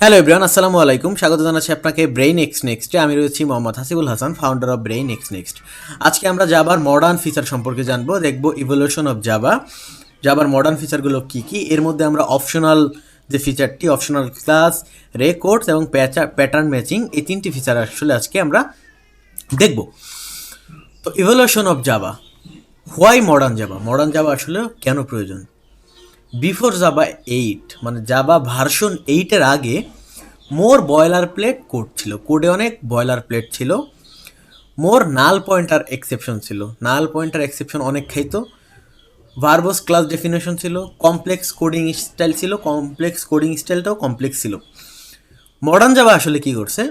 Hello everyone, আসসালামু আলাইকুম। স্বাগত জানাচ্ছি আপনাকে ব্রেইন এক্স নেক্সটে। আমি রয়েছি Mohammad Hasibul Hasan, founder of brain x next. আজকে আমরা জাভার মডার্ন ফিচার সম্পর্কে জানবো, দেখবো ইভলিউশন অফ জাভা, জাভার মডার্ন ফিচারগুলো কী কী। এর মধ্যে আমরা অপশনাল যে ফিচারটি, অপশনাল ক্লাস, রেকর্ডস এবং প্যাটার্ন ম্যাচিং, এই তিনটি ফিচার আসলে আজকে আমরা দেখব। তো evolution of Java, why modern Java, modern Java আসলে কেন প্রয়োজন। বিফোর জাভা 8, মানে জাভা ভার্সন 8-এর আগে মোর বয়লার প্লেট কোড ছিল, কোডে অনেক বয়লার প্লেট ছিল, মোর নাল পয়েন্টার এক্সেপশন ছিল, নাল পয়েন্টার এক্সেপশন অনেক খাইতো, ভার্বস ক্লাস ডেফিনেশন ছিল, কমপ্লেক্স কোডিং স্টাইল ছিল, কমপ্লেক্স কোডিং স্টাইলটাও কমপ্লেক্স ছিল। মডার্ন জাভা আসলে কি করছে,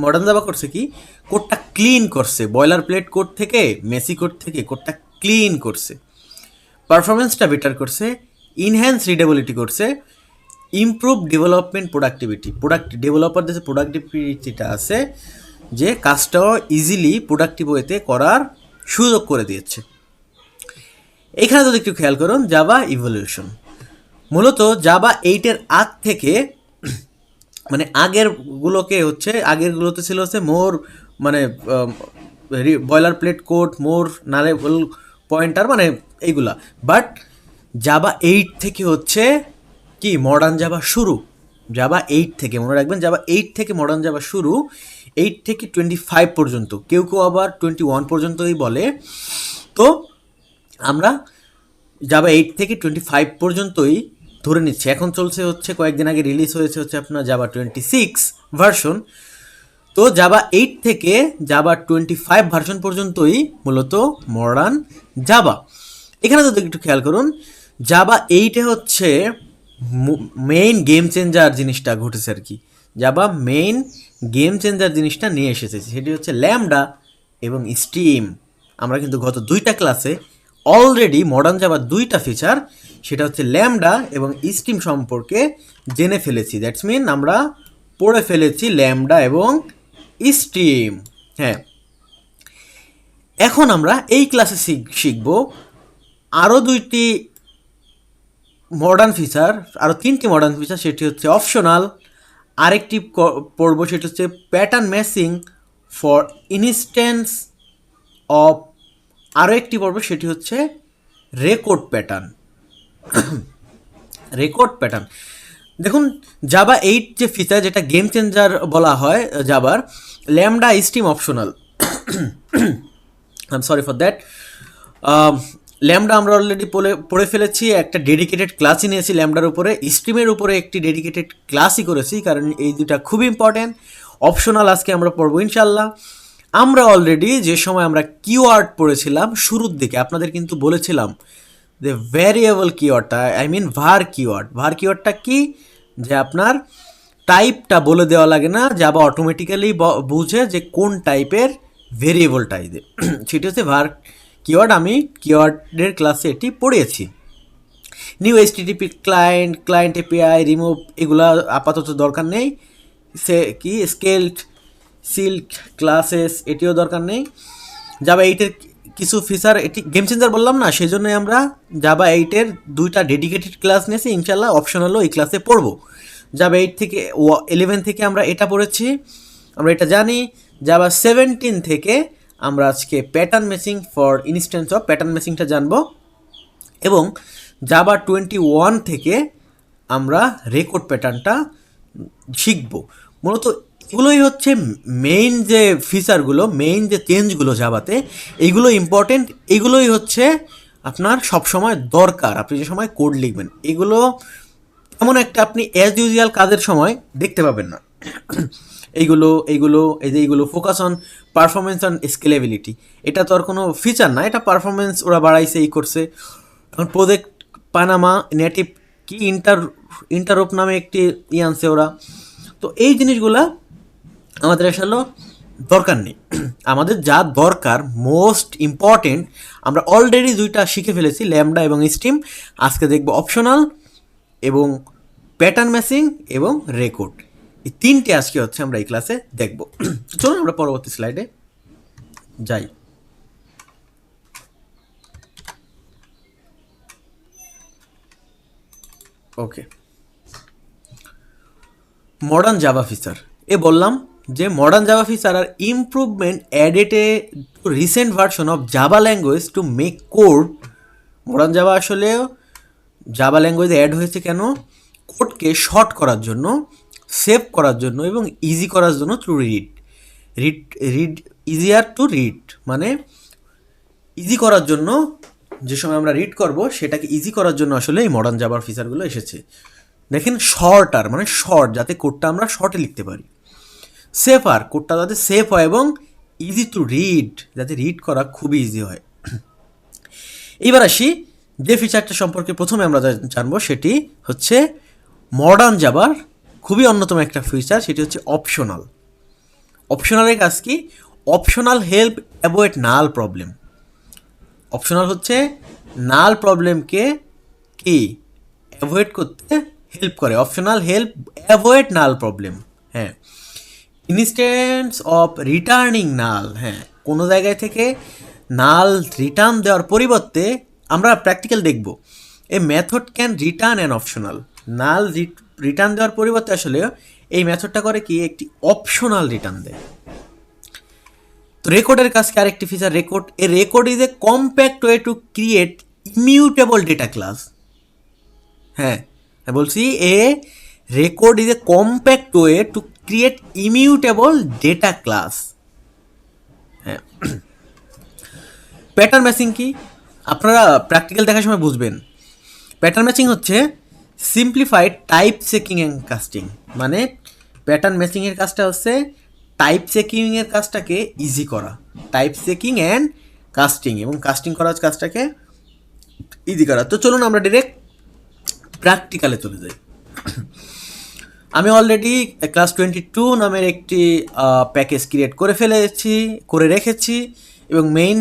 মডার্ন জাভা করছে কি, কোডটা ক্লিন করছে, বয়লার প্লেট কোড থেকে, মেসি কোড থেকে কোডটা ক্লিন করছে, পারফরমেন্সটা বেটার করছে, ইনহ্যান্স রিডেবিলিটি করছে, ইমপ্রুভ ডেভেলপমেন্ট প্রোডাক্টিভিটি, ডেভেলপারদের যে প্রোডাক্টিভিটিটা আছে, যে কাজটাও ইজিলি প্রোডাক্টিভ ওয়েতে করার সুযোগ করে দিয়েছে। এখানে যদি একটু খেয়াল করুন, জাভা ইভলিউশন মূলত জাভা 8-এর আগ থেকে, মানে আগেরগুলোতে ছিল হচ্ছে মোর, মানে বয়লার প্লেট কোড, মোর নালেবল পয়েন্টার, মানে এইগুলা। বাট জাভা 8 থেকে হচ্ছে কি মডার্ন জাভা শুরু, জাভা 8 থেকে, মনে রাখবেন জাভা 8 থেকে মডার্ন জাভা শুরু। 8 থেকে 25 পর্যন্ত, কেউ কেউ আবার 21 পর্যন্তই বলে। তো আমরা জাভা 8 থেকে 25 পর্যন্তই ধরে নিচ্ছি। এখন চলছে হচ্ছে, কয়েকদিন আগে রিলিজ হয়েছে হচ্ছে আপনার জাভা 26 ভার্সন। তো জাভা 8 থেকে জাভা 25 ভার্সন পর্যন্তই মূলত মডার্ন জাভা। এখানে যদি একটু খেয়াল করুন, জাভা 8-এ হচ্ছে মেইন গেম চেঞ্জার জিনিসটা ঘটেছে আর কি। জাভা মেইন গেম চেঞ্জার জিনিসটা নিয়ে এসেছে, সেটি হচ্ছে ল্যামডা এবং স্টিম। আমরা কিন্তু গত দুইটা ক্লাসে অলরেডি মডার্ন জাভার দুইটা ফিচার, সেটা হচ্ছে ল্যামডা এবং স্টিম সম্পর্কে জেনে ফেলেছি। দ্যাটস মিন আমরা পড়ে ফেলেছি ল্যামডা এবং স্টিম। হ্যাঁ, এখন আমরা এই ক্লাসে শিখব আরও দুইটি মডার্ন ফিচার, আরও তিনটি মডার্ন ফিচার, সেটি হচ্ছে অপশনাল। আরেকটি পড়ব, সেটি হচ্ছে pattern matching for instance of. আরও একটি পড়ব, সেটি হচ্ছে রেকর্ড প্যাটার্ন। রেকর্ড প্যাটার্ন, দেখুন জাভা 8 যে ফিচার, যেটা গেম চেঞ্জার বলা হয় জাভার, lambda stream optional. I am sorry for that. Lambda আমরা অলরেডি পড়ে ফেলেছি, একটা ডেডিকেটেড ক্লাসই নিয়েছি ল্যামডার উপরে, স্ট্রিমের উপরে একটি ডেডিকেটেড ক্লাসই করেছি, কারণ এই দুটা খুবই ইম্পর্ট্যান্ট। অপশনাল আজকে আমরা পড়বো ইনশাল্লাহ। আমরা অলরেডি যে সময় আমরা কিওয়ার্ড পড়েছিলাম শুরুর দিকে, আপনাদের কিন্তু বলেছিলাম যে ভ্যারিয়েবল কিওয়ার্ডটা, আই মিন ভার কিওয়ার্ড, ভার কিওয়ার্ডটা কি, যে আপনার টাইপটা বলে দেওয়া লাগে না, জাভা অটোমেটিক্যালি বুঝে যে কোন টাইপের ভেরিয়েবলটাই দে, সেটি হচ্ছে ভার কিওয়ার্ড। আমি কিওয়ার্ডের ক্লাসে এটি পড়িয়েছি। New HTTP client, client API, remove, এগুলা আপাতত দরকার নেই। সে কি স্কেলড, সিল্ক ক্লাসেস, এটিও দরকার নেই। জাভা 8-এর কিছু ফিচার, এটি গেম চেঞ্জার বললাম না, সেই জন্যই আমরা জাভা 8-এর দুইটা ডেডিকেটেড ক্লাস নিয়েছি, ইনশাল্লাহ অপশনালও এই ক্লাসে পড়বো। জাভা 8 থেকে 11 থেকে আমরা এটা পড়েছি, আমরা এটা জানি। জাভা 17 থেকে আমরা আজকে pattern matching for instance of, pattern ম্যাচিংটা জানবো। এবং জাভা 21 থেকে আমরা রেকর্ড প্যাটার্নটা শিখব। মূলত এগুলোই হচ্ছে মেইন যে ফিচারগুলো, মেইন যে চেঞ্জগুলো জাভাতে, এইগুলো ইম্পর্টেন্ট, এগুলোই হচ্ছে আপনার সবসময় দরকার। আপনি যে সময় কোড লিখবেন, এগুলো এমন একটা আপনি অ্যাজ ইউজুয়াল কাজের সময় দেখতে পাবেন না। এইগুলো এইগুলো এই যে এইগুলো focus on performance on scalability, এটা তো আর কোনো ফিচার না, এটা পারফরমেন্স ওরা বাড়াইছে, এই করছে। এখন প্রজেক্ট পানামা নেটিভ কি ইন্টারোপ নামে একটি আনছে ওরা। তো এই জিনিসগুলা আমাদের আসলে দরকার নেই। আমাদের যা দরকার মোস্ট ইম্পর্টেন্ট, আমরা অলরেডি দুইটা শিখে ফেলেছি, ল্যামডা এবং স্টিম। আজকে দেখব অপশনাল এবং প্যাটার্ন ম্যাচিং এবং রেকর্ড, এই তিনটে আজকে হচ্ছে আমরা এই ক্লাসে দেখব। চলুন আমরা পরবর্তী স্লাইডে যাই। ওকে, মডার্ন জাভা ফিচার এ বললাম যে মডার্ন জাভা ফিচার আর improvement added a recent version of Java language to make code. Modern Java আসলে জাভা ল্যাঙ্গুয়েজে অ্যাড হয়েছে কেন? কোডকে শর্ট করার জন্য, সেভ করার জন্য এবং ইজি করার জন্য through read easier to read, মানে ইজি করার জন্য যে সময় আমরা রিড করব সেটাকে ইজি করার জন্য আসলে এই মডার্ন জাভার ফিচারগুলো এসেছে। দেখেন শর্টার মানে শর্ট, যাতে কোডটা আমরা শর্টে লিখতে পারি। সেফার, কোডটা যাতে সেফ হয়, এবং ইজি টু রিড, যাতে রিড করা খুবই ইজি হয়। এবার আসি যে ফিচারটা সম্পর্কে প্রথমে আমরা জানবো, সেটি হচ্ছে মডার্ন জাভার খুবই অন্যতম একটা ফিচার, সেটি হচ্ছে অপশনাল। অপশনালের কাজ কি? অপশনাল হেল্প অ্যাভয়েড নাল প্রবলেম। অপশনাল হচ্ছে নাল প্রবলেমকে কি অ্যাভয়েড করতে হেল্প করে। অপশনাল হেল্প অ্যাভয়েড নাল প্রবলেম। হ্যাঁ, ইনস্ট্যান্স অফ রিটার্নিং নাল। হ্যাঁ, কোনো জায়গায় থেকে নাল রিটার্ন দেওয়ার পরিবর্তে আমরা প্র্যাকটিক্যাল দেখব এ method can return an optional. Null return দেওয়ার পরিবর্তে আসলে এই মেথডটা করে কি একটি অপশনাল রিটার্ন দেয়। তো রেকর্ডের কাছে আরেকটি feature record. A record is a compact way to create immutable data class. হ্যাঁ বলছি, a record is a compact way to create immutable data class. হ্যাঁ, প্যাটার্ন ম্যাচিং কি আপনারা প্র্যাকটিক্যাল দেখার সময় বুঝবেন। প্যাটার্ন ম্যাচিং হচ্ছে simplified type checking and casting. মানে প্যাটার্ন ম্যাচিংয়ের কাজটা হচ্ছে টাইপ চেকিংয়ের কাজটাকে ইজি করা, টাইপ চেকিং অ্যান্ড কাস্টিং, এবং কাস্টিং করার কাজটাকে ইজি করা। তো চলুন আমরা ডিরেক্ট প্র্যাকটিক্যালে চলে যাই। আমি অলরেডি ক্লাস 22 নামের একটি প্যাকেজ ক্রিয়েট করে রেখেছি, এবং মেইন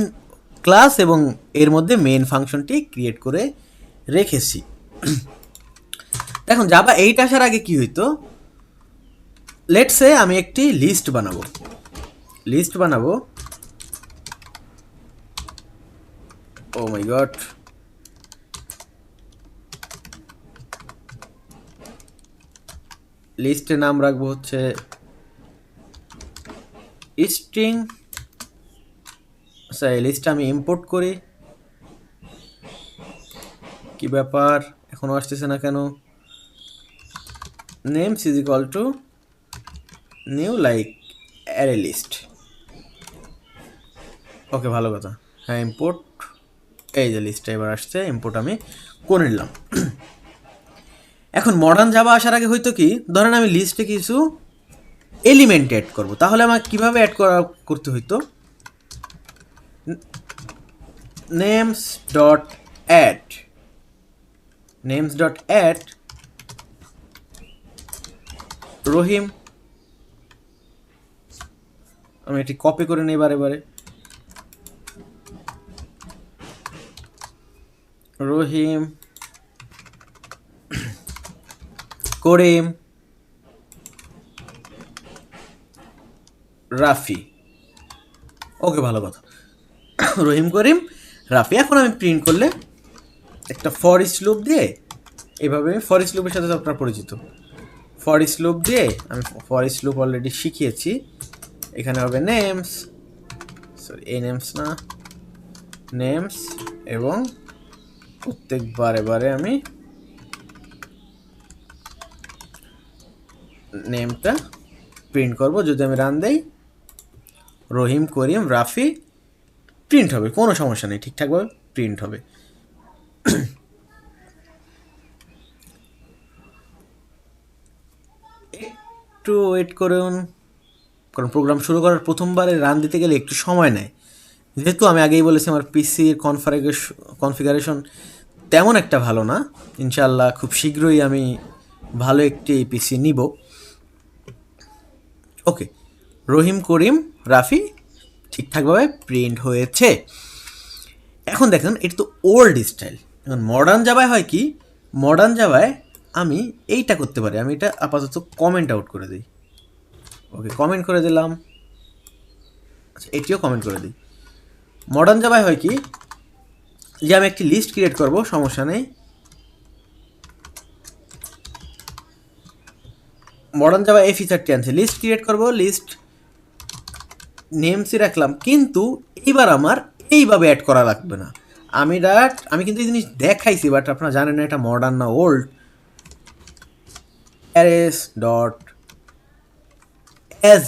ক্লাস এবং এর মধ্যে মেইন ফাংশনটি ক্রিয়েট করে রেখেছি। এখন জাভা 8 আসার আগে কি হইতো, লেটসে আমি একটি লিস্ট বানাবো। ও মাই গড, লিস্টের নাম রাখবো হচ্ছে স্ট্রিং। আচ্ছা, এই লিস্টটা আমি ইম্পোর্ট করি। কি ব্যাপার, এখনো আসতেছে না কেন? Names is equal to new like array list. Okay, ভালো কথা। হ্যাঁ, ইম্পোর্ট, এই যে লিস্টটা এবার আসছে, ইম্পোর্ট আমি করে নিলাম। এখন মডার্ন জাভা আসার আগে হয়তো কি, ধরেন আমি লিস্টে কিছু এলিমেন্ট অ্যাড করব, তাহলে আমাকে কীভাবে করতে হইতো? নেমস ডট অ্যাড রহিম। আমি এটি কপি করে নিই বারে রহিম, করিম, রাফি। ওকে, ভালো কথা। রহিম, করিম, রাফি। এখন আমি প্রিন্ট করলে একটা ফর ইচ লুপ দিয়ে, এইভাবে ফর ইচ লুপের সাথে তো আপনারা পরিচিত, ফর ইচ লুপ দিয়ে আমি ফর ইচ লুপ অলরেডি শিখিয়েছি। এখানে হবে নেমস, সরি এই নেমস না, নেমস, এবং প্রত্যেক বারে আমি নেমটা প্রিন্ট করব। যদি আমি রান দেই, রহিম, করিম, রাফি প্রিন্ট হবে, কোনো সমস্যা নেই, ঠিকঠাকভাবে প্রিন্ট হবে। একটু ওয়েট করুন, কারণ প্রোগ্রাম শুরু করার প্রথমবারে রান দিতে গেলে একটু সময় নেয়। যেহেতু আমি আগেই বলেছি আমার পিসির কনফিগারেশন তেমন একটা ভালো না, ইনশাল্লাহ খুব শীঘ্রই আমি ভালো একটি পিসি নিব। ওকে, রহিম, করিম, রাফি ঠিকঠাকভাবে প্রিন্ট হয়েছে। এখন দেখেন, এটা তো ওল্ড স্টাইল। এখন মডার্ন জাভায় হয় কি, মডার্ন জাভায় আমি এইটা করতে পারি, আমি এটা আপাতত কমেন্ট আউট করে দিই। ওকে, কমেন্ট করে দিলাম। আচ্ছা, এটিও কমেন্ট করে দিই। মডার্ন জাভায় হয় কি, যে আমি একটি লিস্ট ক্রিয়েট করব, সমস্যা নেই। মডার্ন জাভা এই ফিচারটি আনছে, লিস্ট ক্রিয়েট করব, লিস্ট নেমসই রাখলাম, কিন্তু এইবার আমার এইভাবে অ্যাড করা লাগবে না। আমি কিন্তু এই জিনিস দেখাইছি, বাট আপনারা জানেন না এটা মডার্ন না old. Arrays dot as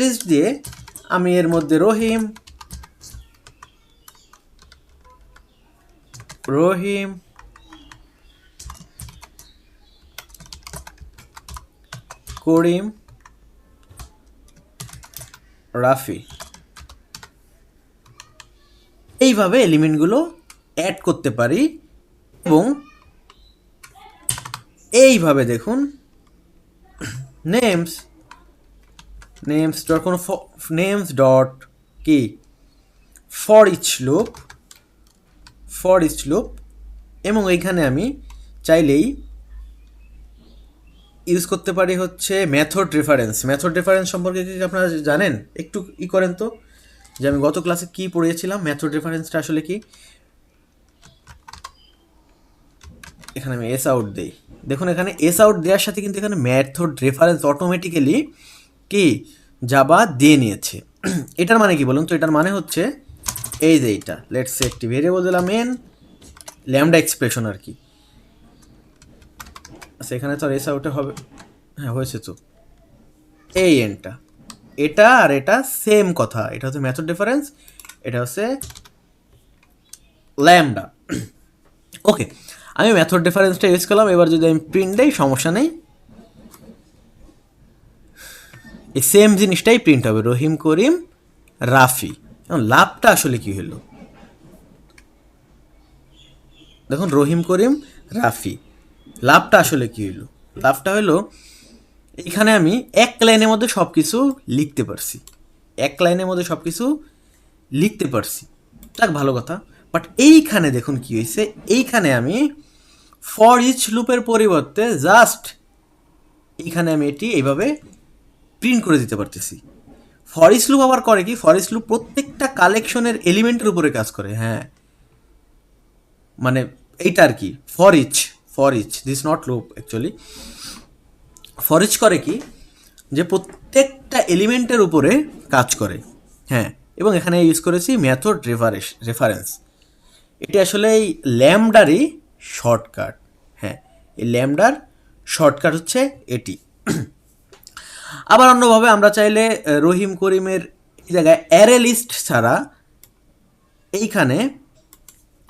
list দিয়ে আমি এর মধ্যে রহিম করিম রাফি এইভাবে এলিমেন্টগুলো অ্যাড করতে পারি। এবং এইভাবে দেখুন নেমস ডট কোনো নেমস ডট কি ফর ইচ লুপ, এবং এইখানে আমি চাইলেই ইউজ করতে পারি হচ্ছে মেথড রেফারেন্স সম্পর্কে কি আপনারা জানেন? একটু করেন তো, যে আমি গত ক্লাসে কি পড়িয়েছিলাম, মেথড রেফারেন্সটা আসলে কি। এখানে আমি এস আউট দিই, দেখুন এখানে এস আউট দেওয়ার সাথে কিন্তু এখানে মেথড রেফারেন্স অটোমেটিক্যালি কি জাভা দিয়ে নিয়েছে। এটার মানে কি বলুন তো? এটার মানে হচ্ছে এই যে এইটা, লেটস সে একটি ভেরিয়েবল দিলাম মেন ল্যামডা এক্সপ্রেশন আর কি। আচ্ছা এখানে তো আর এস আউটে হবে, হ্যাঁ হয়েছে তো। এই এনটা, এটা আর এটা সেম কথা, এটা হচ্ছে মেথড রেফারেন্স, এটা হচ্ছে ল্যামডা। ওকে, আমি মেথড রেফারেন্সটা ইউজ করলাম। এবার যদি আমি প্রিন্ট দেই সমস্যা নেই, এই সেম জিনিসটাই প্রিন্ট হবে, রহিম করিম রাফি। এখন লাভটা আসলে কি হলো দেখুন, রহিম করিম রাফি, লাভটা আসলে কি হলো? লাভটা হলো এখানে আমি এক লাইনের মধ্যে সব কিছু লিখতে পারছি, যাক ভালো কথা। বাট এইখানে দেখুন কি হয়েছে, এইখানে আমি ফর ইচ লুপের পরিবর্তে জাস্ট এইখানে আমি এটি এইভাবে প্রিন্ট করে দিতে পারতেছি। ফর ইচ লুপ আবার করে কি, ফর ইচ লুপ প্রত্যেকটা কালেকশনের এলিমেন্টের উপরে কাজ করে। হ্যাঁ, মানে এইটা আর কি, for each this not loop actually. For each করে কি, যে প্রত্যেকটা এলিমেন্টের উপরে কাজ করে। হ্যাঁ, এবং এখানে ইউজ করেছি মেথড রেফারেন্স। এটি আসলে এই ল্যামডারই শর্টকাট। হ্যাঁ, এই ল্যামডার শর্টকাট হচ্ছে এটি। আবার অন্যভাবে আমরা চাইলে রহিম করিমের এই জায়গায় অ্যারে লিস্ট ছাড়া এইখানে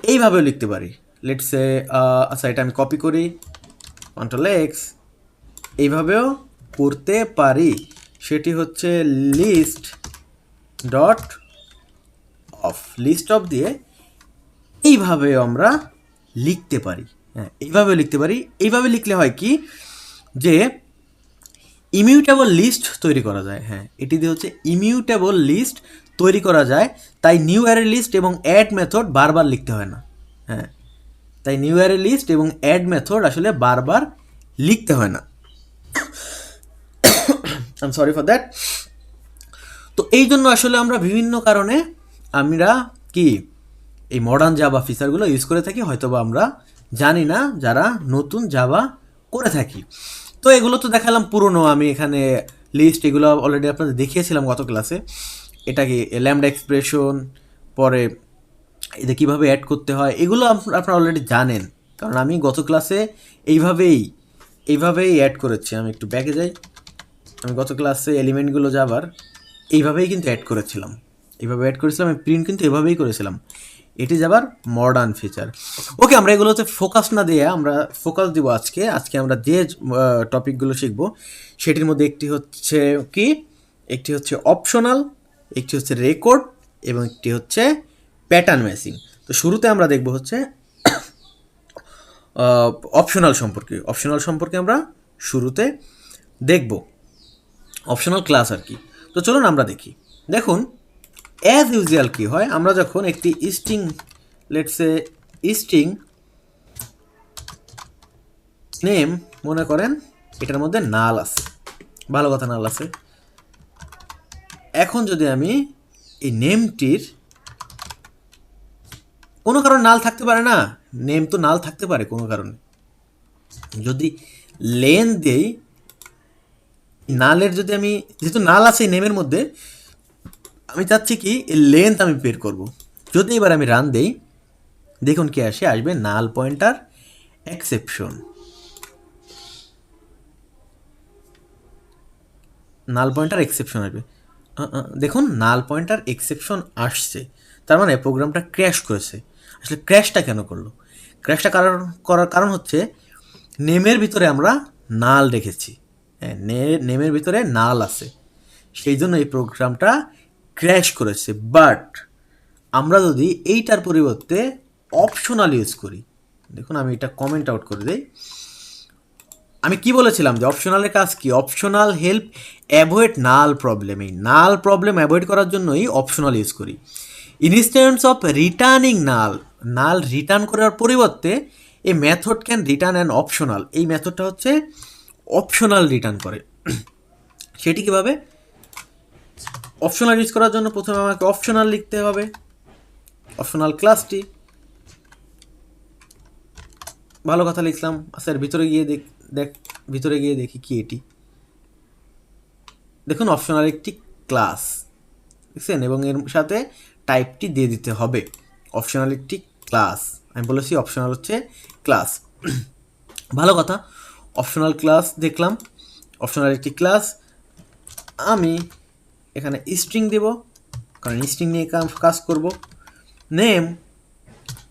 এইভাবেও লিখতে পারি। লেটসে আচ্ছা এটা আমি কপি করি, কন্ট্রোল এক্স, এইভাবেও করতে পারি। সেটি হচ্ছে লিস্ট অফ দিয়ে এইভাবেও আমরা লিখতে পারি। হ্যাঁ, এইভাবেও লিখতে পারি। এইভাবে লিখলে হয় কি, যে ইমিউটেবল লিস্ট তৈরি করা যায়। হ্যাঁ, এটি দিয়ে হচ্ছে ইমিউটেবল লিস্ট তৈরি করা যায়, তাই নিউ অ্যারে লিস্ট এবং অ্যাড মেথড বারবার লিখতে হয় না। হ্যাঁ, তাই নিউ অ্যারে লিস্ট এবং অ্যাড মেথড আসলে বারবার লিখতে হয় না। I am sorry for that. তো এই জন্য আসলে আমরা বিভিন্ন কারণে আমরা কি এই মডার্ন জাভা ফিচারগুলো ইউজ করে থাকি, হয়তো বা আমরা জানি না যারা নতুন জাভা করে থাকি। তো এগুলো তো দেখালাম পুরনো, আমি এখানে লিস্ট এগুলো অলরেডি আপনাদের দেখিয়েছিলাম গত ক্লাসে। এটা কি ল্যামডা এক্সপ্রেশন, পরে এদের কীভাবে অ্যাড করতে হয়, এগুলো আপনারা অলরেডি জানেন, কারণ আমি গত ক্লাসে এইভাবেই অ্যাড করেছি। আমি একটু ব্যাকে যাই, আমি গত ক্লাসে এলিমেন্টগুলো যাবার এইভাবেই কিন্তু অ্যাড করেছিলাম, আমি প্রিন্ট কিন্তু এভাবেই করেছিলাম। এটি যাবার মডার্ন ফিচার। ওকে, আমরা এগুলোতে ফোকাস না দিয়ে আমরা ফোকাস দিব আজকে আমরা যে টপিকগুলো শিখবো সেটির মধ্যে একটি হচ্ছে অপশনাল, একটি হচ্ছে রেকর্ড, এবং একটি হচ্ছে প্যাটার্ন ম্যাচিং। তো শুরুতে আমরা দেখব হচ্ছে অপশনাল সম্পর্কে আমরা শুরুতে দেখব, অপশনাল ক্লাস আর কি। তো চলুন আমরা দেখি। দেখুন অ্যাজ ইউজুয়াল কি হয়, আমরা যখন একটি স্ট্রিং নেম মনে করেন, এটার মধ্যে নাল আছে, ভালো কথা নাল আছে। এখন যদি আমি এই নেমটির কোনো কারণে নাল থাকতে পারে না, নেম তো নাল থাকতে পারে কোনো কারণে। যদি লেন দেই, নালের যদি আমি, যেহেতু নাল আছে নেমের মধ্যে, আমি চাচ্ছি কি লেন্থ আমি বের করব। যদি এবার আমি রান দেই, দেখুন কি আসবে নাল পয়েন্টার এক্সেপশন। নাল পয়েন্টার এক্সেপশন আসবে, দেখুন নাল পয়েন্টার এক্সেপশন আসছে, তার মানে প্রোগ্রামটা ক্র্যাশ করেছে। আসলে ক্র্যাশটা কেন করলো? ক্র্যাশটা করার কারণ হচ্ছে নেমের ভিতরে আমরা নাল রেখেছি, হ্যাঁ নেমের ভিতরে নাল আছে, সেই জন্য এই প্রোগ্রামটা ক্র্যাশ করেছে। বাট আমরা যদি এইটার পরিবর্তে অপশনাল ইউজ করি, দেখুন আমি এটা কমেন্ট আউট করে দিই। আমি কি বলেছিলাম যে অপশনালের কাজ কি? অপশনাল হেল্প অ্যাভয়েড নাল প্রবলেম। এই নাল প্রবলেম অ্যাভয়েড করার জন্যই অপশনাল ইউজ করি। Instance of returning null, null return করার পরিবর্তে এই method can return an optional, এই মেথডটা হচ্ছে অপশনাল রিটার্ন করে। সেটি কীভাবে? অপশনাল ইউজ করার জন্য প্রথমে আমাকে অপশনাল লিখতে হবে, অপশনাল ক্লাসটি, ভালো কথা লিখলাম। আচ্ছা ভিতরে গিয়ে ভিতরে গিয়ে দেখি কি এটি, দেখুন অপশনাল একটি ক্লাস, দেখছেন, এবং এর সাথে টাইপটি দিয়ে দিতে হবে অপশনাল একটি ক্লাস। আমি বলেছি অপশনাল হচ্ছে ক্লাস, ভালো কথা। অপশনাল ক্লাস দেখলাম, অপশনাল একটি ক্লাস। আমি এখানে স্ট্রিং দেব, কারণ স্ট্রিং নিয়ে কাজ করব। নেম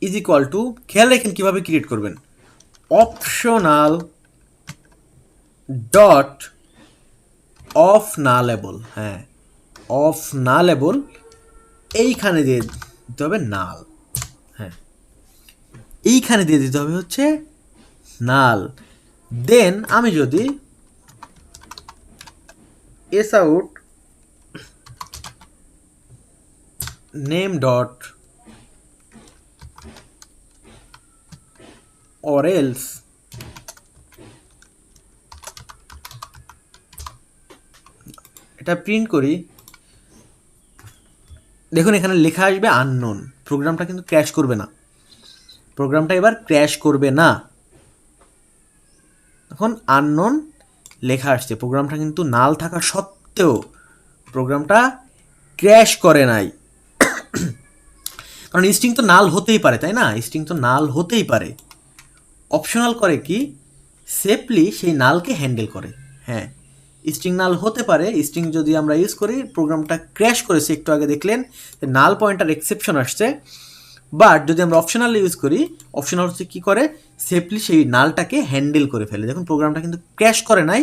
ইজ ইকুয়াল টু, খেয়াল রাখেন কীভাবে ক্রিয়েট করবেন, অপশনাল ডট অফ নালেবল, হ্যাঁ অফ নালেবল, এইখানে দিয়ে দিতে হবে নাল, হ্যাঁ এইখানে দিয়ে দিতে হবে হচ্ছে নাল। দেন আমি যদি S out name dot or else এটা প্রিন্ট করি, দেখুন এখানে লেখা আসবে আননোন, প্রোগ্রামটা কিন্তু ক্র্যাশ করবে না, প্রোগ্রামটা এবার ক্র্যাশ করবে না। এখন আননোন লেখা আসছে, প্রোগ্রামটা কিন্তু নাল থাকা সত্ত্বেও প্রোগ্রামটা ক্র্যাশ করে নাই, কারণ স্ট্রিং তো নাল হতেই পারে, তাই না? স্ট্রিং তো নাল হতেই পারে। অপশনাল করে কি, সেফলি সেই নালকে হ্যান্ডেল করে। হ্যাঁ স্ট্রিং নাল হতে পারে, স্ট্রিং যদি আমরা ইউজ করি প্রোগ্রামটা ক্র্যাশ করেছে, একটু আগে দেখলেন নাল পয়েন্টার এক্সেপশন আসছে। বাট যদি আমরা অপশনাল ইউজ করি, অপশনাল হচ্ছে কী করে, সেফলি সেই নালটাকে হ্যান্ডেল করে ফেলে। দেখুন প্রোগ্রামটা কিন্তু ক্র্যাশ করে নাই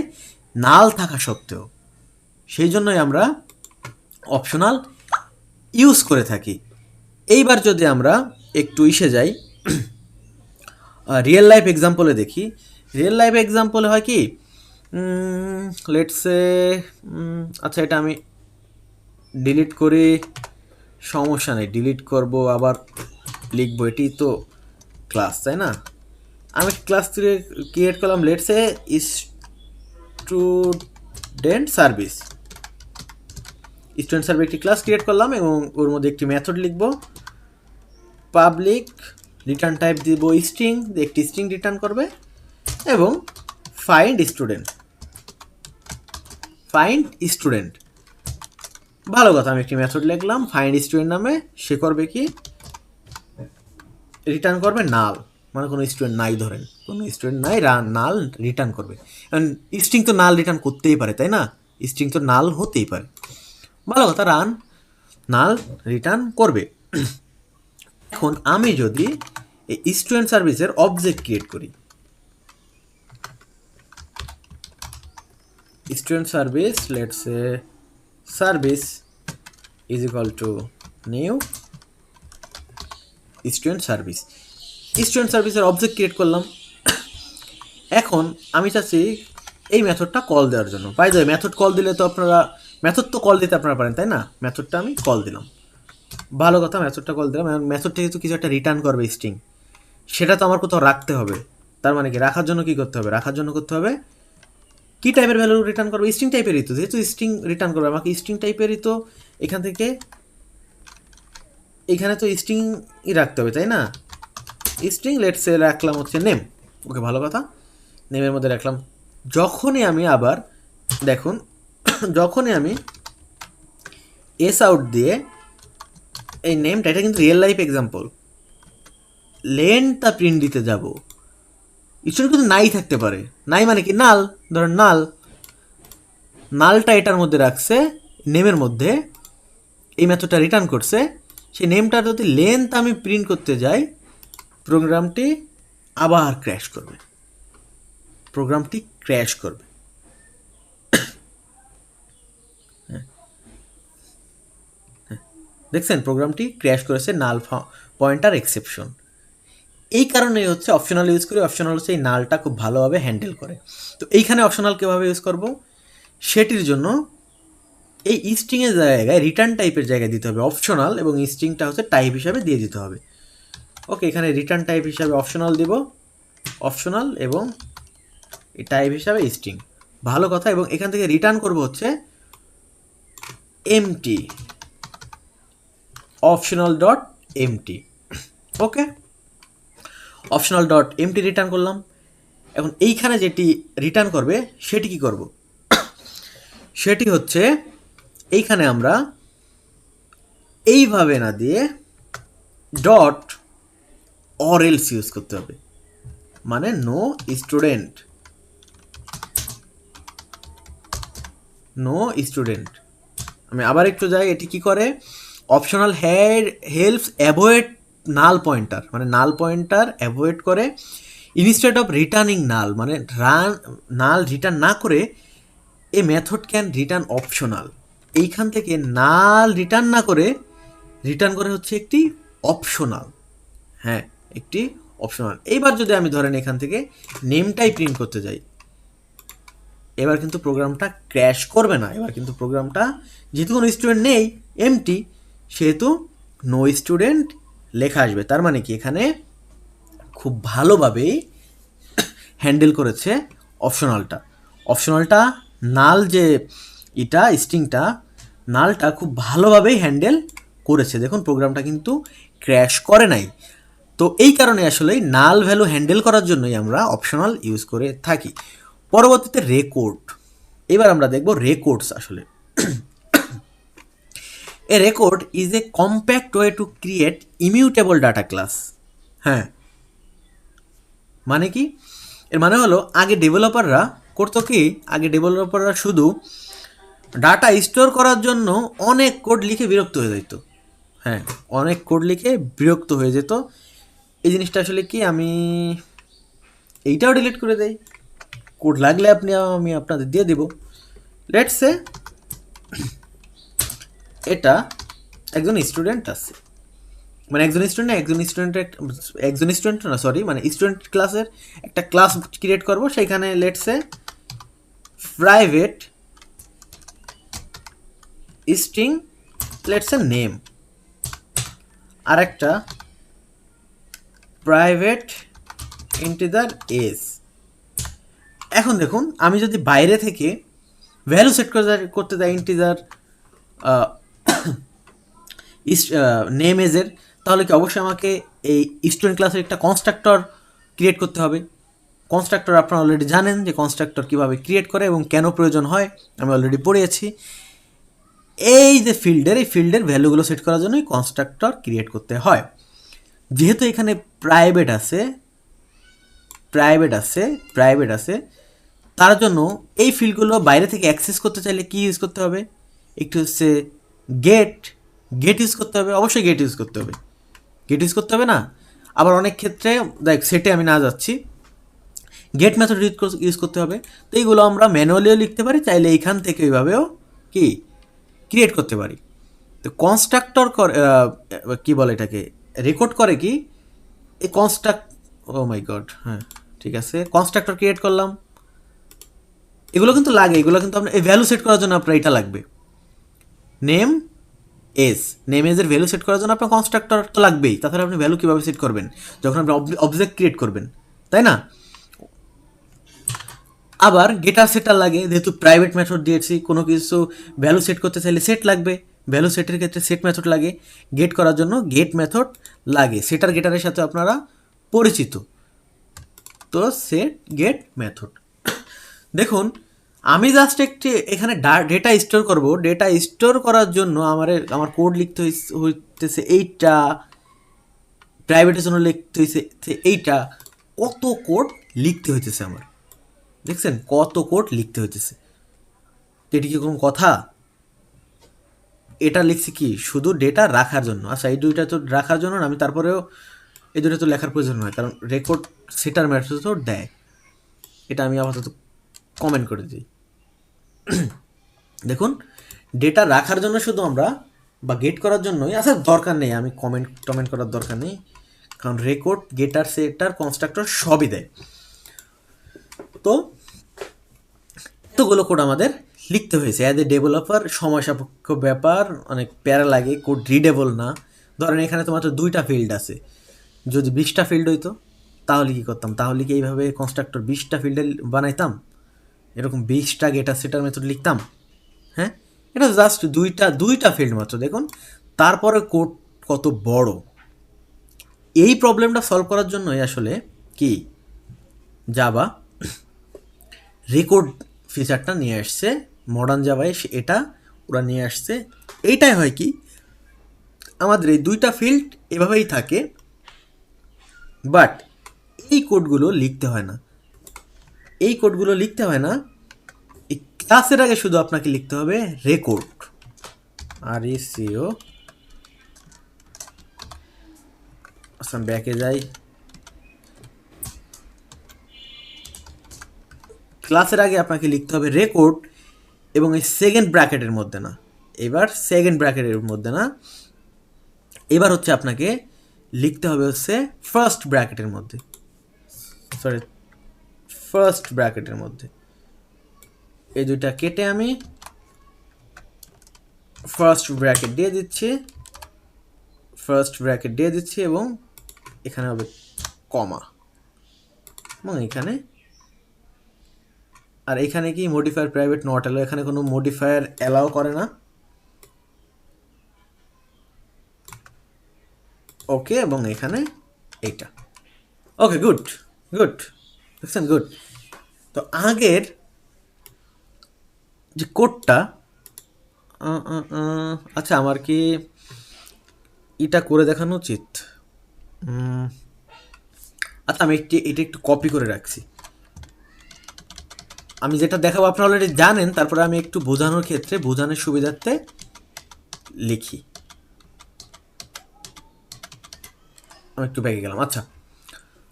নাল থাকা সত্ত্বেও, সেই জন্যই আমরা অপশনাল ইউজ করে থাকি। এইবার যদি আমরা একটু ইসে যাই, রিয়েল লাইফ এক্সাম্পলে দেখি। রিয়েল লাইফ এক্সাম্পলে হয় কি, লেটসে, আচ্ছা এটা আমি ডিলিট করি, সমস্যা নেই, ডিলিট করব আবার লিখবো, এটি তো ক্লাস তাই না? আমি ক্লাস ক্রিয়েট করলাম, let's say student service, student service একটি ক্লাস ক্রিয়েট করলাম এবং ওর মধ্যে একটি মেথড লিখব, পাবলিক রিটার্ন টাইপ দিব স্ট্রিং, একটি স্ট্রিং রিটার্ন করবে, এবং ফাইন্ড স্টুডেন্ট, ফাইন্ড স্টুডেন্ট, ভালো কথা। আমি একটি মেথড লিখলাম ফাইন্ড স্টুডেন্ট নামে, সে করবে কি, রিটার্ন করবে নাল, মানে কোনো স্টুডেন্ট নাই, ধরেন কোনো স্টুডেন্ট নাই, নাল রিটার্ন করবে। কারণ স্ট্রিং তো নাল রিটার্ন করতেই পারে, তাই না? স্ট্রিং তো নাল হতেই পারে, ভালো কথা, রান নাল রিটার্ন করবে। এখন আমি যদি এই স্টুডেন্ট সার্ভিসের অবজেক্ট ক্রিয়েট করি, student service, let's say service is equal to new student service, student সার্ভিসের অবজেক্ট ক্রিয়েট করলাম। এখন আমি চাচ্ছি এই মেথডটা কল দেওয়ার জন্য, by the way method call দিলে তো আপনারা, মেথড তো কল দিতে আপনারা পারেন তাই না? মেথডটা আমি কল দিলাম, ভালো কথা, মেথডটা কল দিলাম। মেথড থেকে তো কিছু একটা রিটার্ন করবে স্ট্রিং, সেটা তো আমার কোথাও রাখতে হবে। তার মানে কি, রাখার জন্য কি করতে হবে, রাখার জন্য করতে হবে কি টাইপের ভ্যালু রিটার্ন করবে, স্ট্রিং টাইপেরই তো, যেহেতু স্ট্রিং রিটার্ন করবে আমাকে স্ট্রিং টাইপেরই তো, এখান থেকে এখানে তো স্ট্রিংই রাখতে হবে তাই না? স্ট্রিং লেটসে রাখলাম হচ্ছে নেম, ওকে ভালো কথা, নেমের মধ্যে রাখলাম যখনই আমি আবার দেখুন যখনই আমি এস আউট দিয়ে এই নেমটা, এটা কিন্তু রিয়েল লাইফ এক্সাম্পল, লেনটা প্রিন্ট দিতে যাব, স্টুডেন্ট কিন্তু নাই থাকতে পারে। নাই মানে কি, নাল, ধরেন নাল, নালটা এটার মধ্যে রাখছে নেমের মধ্যে, এই মেথডটা রিটার্ন করছে, সেই নেমটা যদি লেন্থ আমি প্রিন্ট করতে যাই, প্রোগ্রামটি আবার ক্র্যাশ করবে, প্রোগ্রামটি ক্র্যাশ করবে। দেখছেন প্রোগ্রামটি ক্র্যাশ করেছে, নাল পয়েন্টার এক্সেপশন। এই কারণেই হচ্ছে অপশনাল ইউজ করি। অপশনাল হচ্ছে এই নালটা খুব ভালোভাবে হ্যান্ডেল করে। তো এইখানে অপশনাল কীভাবে ইউজ করব, সেটির জন্য এই স্ট্রিংয়ের জায়গায় রিটার্ন টাইপের জায়গায় দিতে হবে অপশনাল, এবং স্ট্রিংটা হচ্ছে টাইপ হিসাবে দিয়ে দিতে হবে। ওকে, এখানে রিটার্ন টাইপ হিসাবে অপশনাল দিব, অপশনাল, এবং এই টাইপ হিসাবে স্ট্রিং, ভালো কথা। এবং এখান থেকে রিটার্ন করব হচ্ছে এমটি, অপশনাল ডট এমটি। ওকে, অপশনাল ডট এমটি রিটার্ন করলাম। এখন এইখানে যেটি রিটার্ন করবে সেটি কি করব, সেটি হচ্ছে এইখানে আমরা এইভাবে না দিয়ে ডট অর এলস ইউজ করতে হবে, মানে নো স্টুডেন্ট, নো স্টুডেন্ট। আমি আবার একটু যাই, এটি কি করে, অপশনাল হেল্পস অ্যাভয়েড নাল পয়েন্টার, মানে নাল পয়েন্টার অ্যাভয়েড করে, ইনস্টেড অফ রিটার্নিং নাল, মানে নাল রিটার্ন না করে এ মেথড ক্যান রিটার্ন অপশনাল। এইখান থেকে নাল রিটার্ন না করে রিটার্ন করে হচ্ছে একটি অপশনাল, হ্যাঁ একটি অপশনাল। এইবার যদি আমি ধরেন এখান থেকে নেমটাই প্রিন্ট করতে যাই, এবার কিন্তু প্রোগ্রামটা ক্র্যাশ করবে না। এবার কিন্তু প্রোগ্রামটা, যেহেতু কোনো স্টুডেন্ট নেই, এমটি, সেহেতু নো স্টুডেন্ট লেখা আসবে। তার মানে কি, এখানে খুব ভালোভাবেই হ্যান্ডেল করেছে অপশনালটা। অপশনালটা নাল যে এটা স্ট্রিংটা, নালটা খুব ভালোভাবেই হ্যান্ডেল করেছে। দেখুন প্রোগ্রামটা কিন্তু ক্র্যাশ করে নাই। তো এই কারণে আসলে নাল ভ্যালু হ্যান্ডেল করার জন্যই আমরা অপশনাল ইউজ করে থাকি। পরবর্তীতে রেকর্ড, এবার আমরা দেখব রেকর্ডস আসলে। A record is a compact way to create immutable data class. হ্যাঁ, মানে কি, এর মানে হলো আগে ডেভেলপাররা করতো কি, আগে ডেভেলপাররা শুধু ডাটা স্টোর করার জন্য অনেক কোড লিখে বিরক্ত হয়ে যেত। হ্যাঁ, অনেক কোড লিখে বিরক্ত হয়ে যেত। এই জিনিসটা আসলে কি, আমি এইটাও ডিলিট করে দেই, কোড লাগলে আমি আপনাদের দিয়ে দিব। লেটস সে এটা একজন স্টুডেন্ট আছে, মানে একজন স্টুডেন্ট না সরি, মানে স্টুডেন্ট ক্লাসের একটা ক্লাস ক্রিয়েট করব। সেইখানে let's say private string, let's say name, আর একটা প্রাইভেট ইন্টিজার এজ। এখন দেখুন, আমি যদি বাইরে থেকে ভ্যালু সেট করতে যাই ইন্টিজার নেম এজের, তাহলে কি অবশ্যই আমাকে এই স্টুডেন্ট ক্লাসের একটা কনস্ট্রাক্টর ক্রিয়েট করতে হবে। কনস্ট্রাক্টর আপনারা অলরেডি জানেন যে কনস্ট্রাক্টর কীভাবে ক্রিয়েট করে এবং কেন প্রয়োজন হয়, আমি অলরেডি পড়িয়েছি। এই যে এই ফিল্ডের ভ্যালুগুলো সেট করার জন্যই কনস্ট্রাক্টর ক্রিয়েট করতে হয়। যেহেতু এখানে প্রাইভেট আছে, তার জন্য এই ফিল্ডগুলো বাইরে থেকে অ্যাক্সেস করতে চাইলে কি ইউজ করতে হবে, একটু হচ্ছে গেট ইউজ করতে হবে। অবশ্যই গেট ইউজ করতে হবে না। আবার অনেক ক্ষেত্রে দেখ সেটে আমি না যাচ্ছি, গেট মেথড ইউজ করতে হবে। তো এইগুলো আমরা ম্যানুয়ালিও লিখতে পারি, চাইলে এইখান থেকে এইভাবেও কি ক্রিয়েট করতে পারি। তো কনস্ট্রাক্টর কি বলে এটাকে, রেকর্ড করে কি, এই ও মাই গড, হ্যাঁ ঠিক আছে, কনস্ট্রাক্টর ক্রিয়েট করলাম। এগুলো কিন্তু লাগে, এগুলো কিন্তু আপনার এই ভ্যালু সেট করার জন্য আপনার এটা লাগবে, নেম এজের ভ্যালু সেট করার জন্য আপনার কনস্ট্রাক্টর তো লাগবেই। তাছাড়া আপনি ভ্যালু কীভাবে সেট করবেন যখন আপনি অবজেক্ট ক্রিয়েট করবেন, তাই না? আবার গেটার সেটার লাগে, যেহেতু প্রাইভেট মেথড দিয়েছি, কোনো কিছু ভ্যালু সেট করতে চাইলে সেট লাগবে, ভ্যালু সেটের ক্ষেত্রে সেট মেথড লাগে, গেট করার জন্য গেট মেথড লাগে। সেটার গেটারের সাথে আপনারা পরিচিত। তো সেট গেট মেথড, দেখুন আমি জাস্ট একটি এখানে ডেটা স্টোর করব। ডেটা স্টোর করার জন্য আমার কোড লিখতে হইতেছে এইটা, প্রাইভেটের জন্য লিখতে হয়েছে এইটা। কত কোড লিখতে হইতেছে আমার, দেখছেন কত কোড লিখতে হইতেছে। এটি কি কোনো কথা? এটা লিখছি কি শুধু ডেটা রাখার জন্য। আচ্ছা এই দুইটা তো রাখার জন্য না, আমি তারপরেও এই দুটো তো লেখার প্রয়োজন নয়, কারণ রেকর্ড সেটার ম্যাথড তো দেয়। এটা আমি আপাতত কমেন্ট করে দিই। দেখুন ডেটা রাখার জন্য শুধু আমরা বা গেট করার জন্যই, আচ্ছা দরকার নেই, আমি কমেন্ট করার দরকার নেই, কারণ রেকর্ড গেটার সেটার কনস্ট্রাক্টর সবই দেয়। তো এতগুলো কোড আমাদের লিখতে হয়েছে। অ্যাজ এ ডেভেলপার সময় সাপেক্ষ ব্যাপার, অনেক প্যারা লাগে, কোড রিডেবল না। ধরেন এখানে তো মাত্র 2টা ফিল্ড আছে, যদি 20টা ফিল্ড হইতো তাহলে কি করতাম? তাহলে কি এইভাবে কনস্ট্রাক্টর 20টা ফিল্ডে বানাইতাম, এরকম 20টা গেটার সেটার মেথড লিখতাম? হ্যাঁ, এটা জাস্ট দুইটা ফিল্ড মাত্র। দেখুন তারপরে কোড কত বড়। এই প্রবলেমটা সলভ করার জন্যই আসলে কি জাভা রেকর্ড ফিচারটা নিয়ে আসছে। মডার্ন জাভায় এটা ওরা নিয়ে আসছে। এইটাই হয় কি আমাদের এই 2টা ফিল্ড এভাবেই থাকে, বাট এই কোডগুলো লিখতে হয় না। এই কোডগুলো লিখতে হয় না, এই ক্লাসের আগে শুধু আপনাকে লিখতে হবে রেকর্ড, আর ইসিও। আচ্ছা ব্যাকে যাই, ক্লাসের আগে আপনাকে লিখতে হবে রেকর্ড, এবং এই সেকেন্ড ব্র্যাকেটের মধ্যে না, এবার সেকেন্ড ব্র্যাকেটের মধ্যে না, এবার হচ্ছে আপনাকে লিখতে হবে হচ্ছে ফার্স্ট ব্র্যাকেটের মধ্যে, সরি ফার্স্ট ব্র্যাকেটের মধ্যে। এই দুইটা কেটে আমি ফার্স্ট ব্র্যাকেট দিয়ে দিচ্ছি, ফার্স্ট ব্র্যাকেট দিয়ে দিচ্ছি, এবং এখানে হবে কমা, এবং এখানে, আর এখানে কি মডিফায়ার প্রাইভেট নট অ্যালাউ, এখানে কোনো মডিফায়ার অ্যালাউ করে না। ওকে, এবং এখানে এইটা। ওকে গুড গুড, দেখছেন গুড। তো আগের যে কোডটা, আচ্ছা আমার কি এটা করে দেখানো উচিত? আচ্ছা আমি এটা একটু কপি করে রাখছি। আমি যেটা দেখাবো আপনারা অলরেডি জানেন, তারপরে আমি একটু বোঝানোর ক্ষেত্রে, বোঝানোর সুবিধার্থে লিখি। আমি একটু ব্যাগে গেলাম। আচ্ছা,